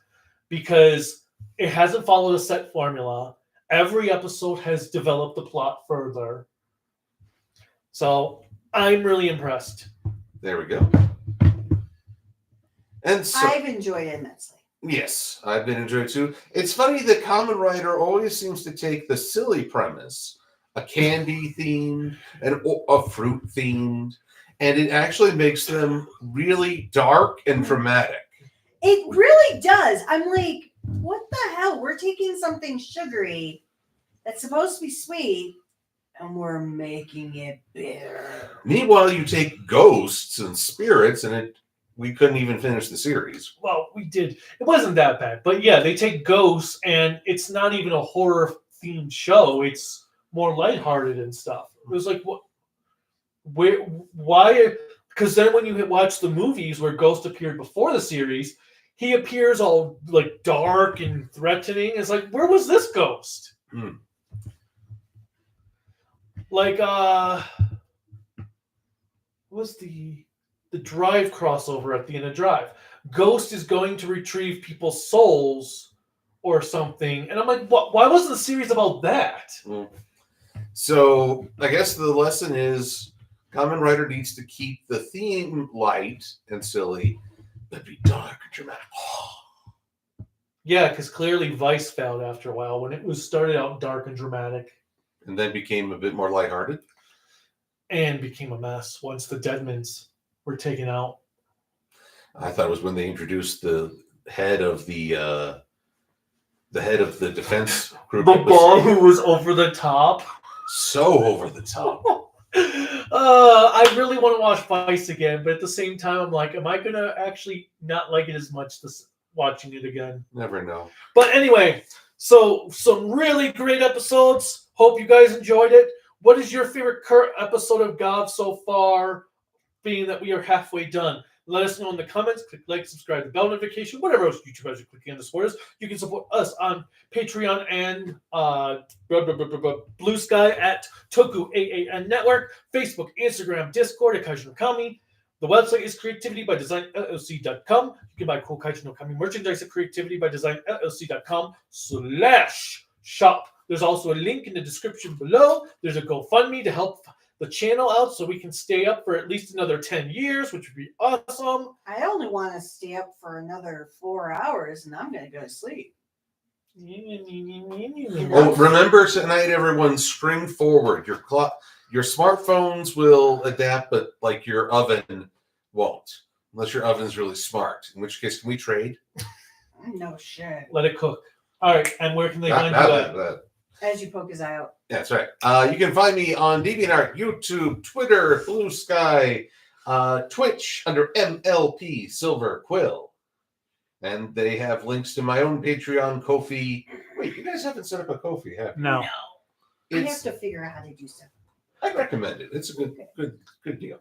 [SPEAKER 1] Because it hasn't followed a set formula. Every episode has developed the plot further. So I'm really impressed.
[SPEAKER 3] There we go. And so
[SPEAKER 2] I've enjoyed it immensely.
[SPEAKER 3] Yes, I've been enjoying it too. It's funny that Kamen Rider always seems to take the silly premise, a candy themed and a fruit themed, and it actually makes them really dark and dramatic.
[SPEAKER 2] It really does. I'm like, what the hell? We're taking something sugary that's supposed to be sweet, and we're making it bitter.
[SPEAKER 3] Meanwhile, you take ghosts and spirits, and we couldn't even finish the series.
[SPEAKER 1] Well, we did. It wasn't that bad, but yeah, they take ghosts, and it's not even a horror themed show. It's more lighthearted and stuff. It was like, what? Where? Why? Because then when you watch the movies where Ghost appeared before the series, he appears all like dark and threatening. It's like, where was this ghost? Like, was the Drive crossover at the end of Drive? Ghost is going to retrieve people's souls or something, and I'm like, what? Why wasn't the series about that?
[SPEAKER 3] So I guess the lesson is Kamen Rider needs to keep the theme light and silly, but be dark and dramatic.
[SPEAKER 1] Yeah, because clearly Vice failed after a while when it was started out dark and dramatic.
[SPEAKER 3] And then became a bit more lighthearted.
[SPEAKER 1] And became a mess once the Deadmans were taken out.
[SPEAKER 3] I thought it was when they introduced the head of the defense group.
[SPEAKER 1] The ball who was over the top.
[SPEAKER 3] So over the top.
[SPEAKER 1] I really want to watch Vice again, but at the same time, I'm like, am I going to actually not like it as much watching it again?
[SPEAKER 3] Never know.
[SPEAKER 1] But anyway, so some really great episodes. Hope you guys enjoyed it. What is your favorite current episode of Gavv so far, being that we are halfway done? Let us know in the comments. Click like, subscribe, the bell notification, whatever else YouTubers are clicking on to support us. You can support us on Patreon and Bluesky at tokuaannetwork, Network, Facebook, Instagram, Discord at Kaiju no Kami. The website is creativitybydesignllc.com. You can buy cool Kaiju no Kami merchandise at creativitybydesignllc.com/shop. There's also a link in the description below. There's a GoFundMe to help the channel out so we can stay up for at least another 10 years, which would be awesome.
[SPEAKER 2] I only want to stay up for another 4 hours, and I'm going to go to sleep.
[SPEAKER 3] Oh, remember tonight, everyone, spring forward. Your smartphones will adapt, but like your oven won't, unless your oven's really smart. In which case, can we trade?
[SPEAKER 2] No shit.
[SPEAKER 1] Let it cook. All right, and where can they find you at?
[SPEAKER 2] As you poke his eye out.
[SPEAKER 3] That's right. You can find me on DeviantArt, YouTube, Twitter, Bluesky, Twitch under MLP Silver Quill. And they have links to my own Patreon, Ko-fi. Wait, you guys haven't set up a Ko-fi, have you?
[SPEAKER 1] No.
[SPEAKER 2] I have to figure out how to do stuff.
[SPEAKER 3] I recommend it. It's a good deal.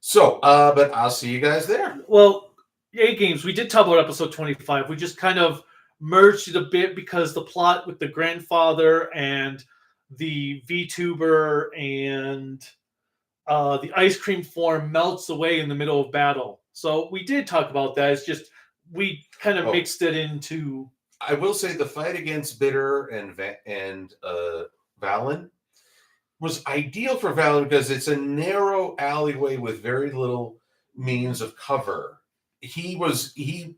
[SPEAKER 3] So, but I'll see you guys there.
[SPEAKER 1] Well, yay games. We did talk about episode 25. We just kind of merged it a bit because the plot with the grandfather and the VTuber and the ice cream form melts away in the middle of battle. So we did talk about that. It's just we kind of mixed it into.
[SPEAKER 3] I will say the fight against Bitter and Valen was ideal for Valen because it's a narrow alleyway with very little means of cover. He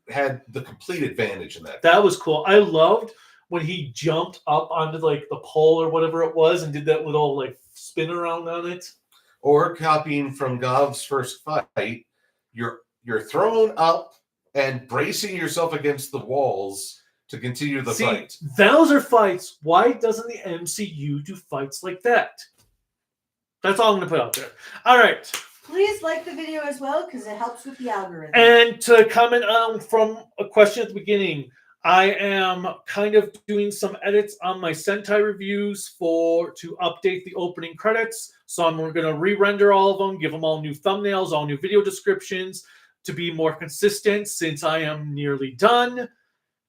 [SPEAKER 3] had the complete advantage in that.
[SPEAKER 1] That was cool. I loved when he jumped up onto like the pole or whatever it was and did that little like spin around on it.
[SPEAKER 3] Or copying from Gavv's first fight, you're thrown up and bracing yourself against the walls to continue the fight.
[SPEAKER 1] Those are fights. Why doesn't the MCU do fights like that? That's all I'm going to put out there. All right.
[SPEAKER 2] Please like the video as well because it helps with the algorithm.
[SPEAKER 1] And to comment on from a question at the beginning, I am kind of doing some edits on my Sentai reviews to update the opening credits. So I'm going to re-render all of them, give them all new thumbnails, all new video descriptions to be more consistent since I am nearly done.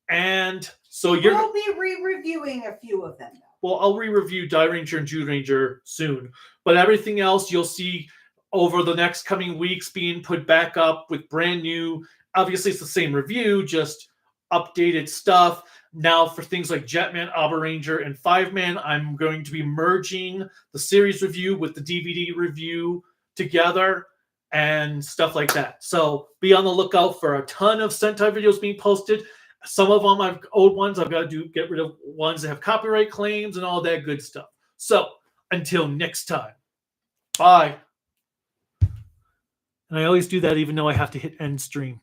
[SPEAKER 1] And so
[SPEAKER 2] we'll be re-reviewing a few of them though.
[SPEAKER 1] Well, I'll re-review Die Ranger and Jude Ranger soon. But everything else you'll see over the next coming weeks being put back up with brand new, obviously it's the same review, just updated stuff. Now for things like Jetman, Abba Ranger, and 5-Man, I'm going to be merging the series review with the DVD review together. and stuff like that. So be on the lookout for a ton of Sentai videos being posted. Some of them old ones. I've got to get rid of ones that have copyright claims and all that good stuff. So until next time, bye. And I always do that even though I have to hit end stream.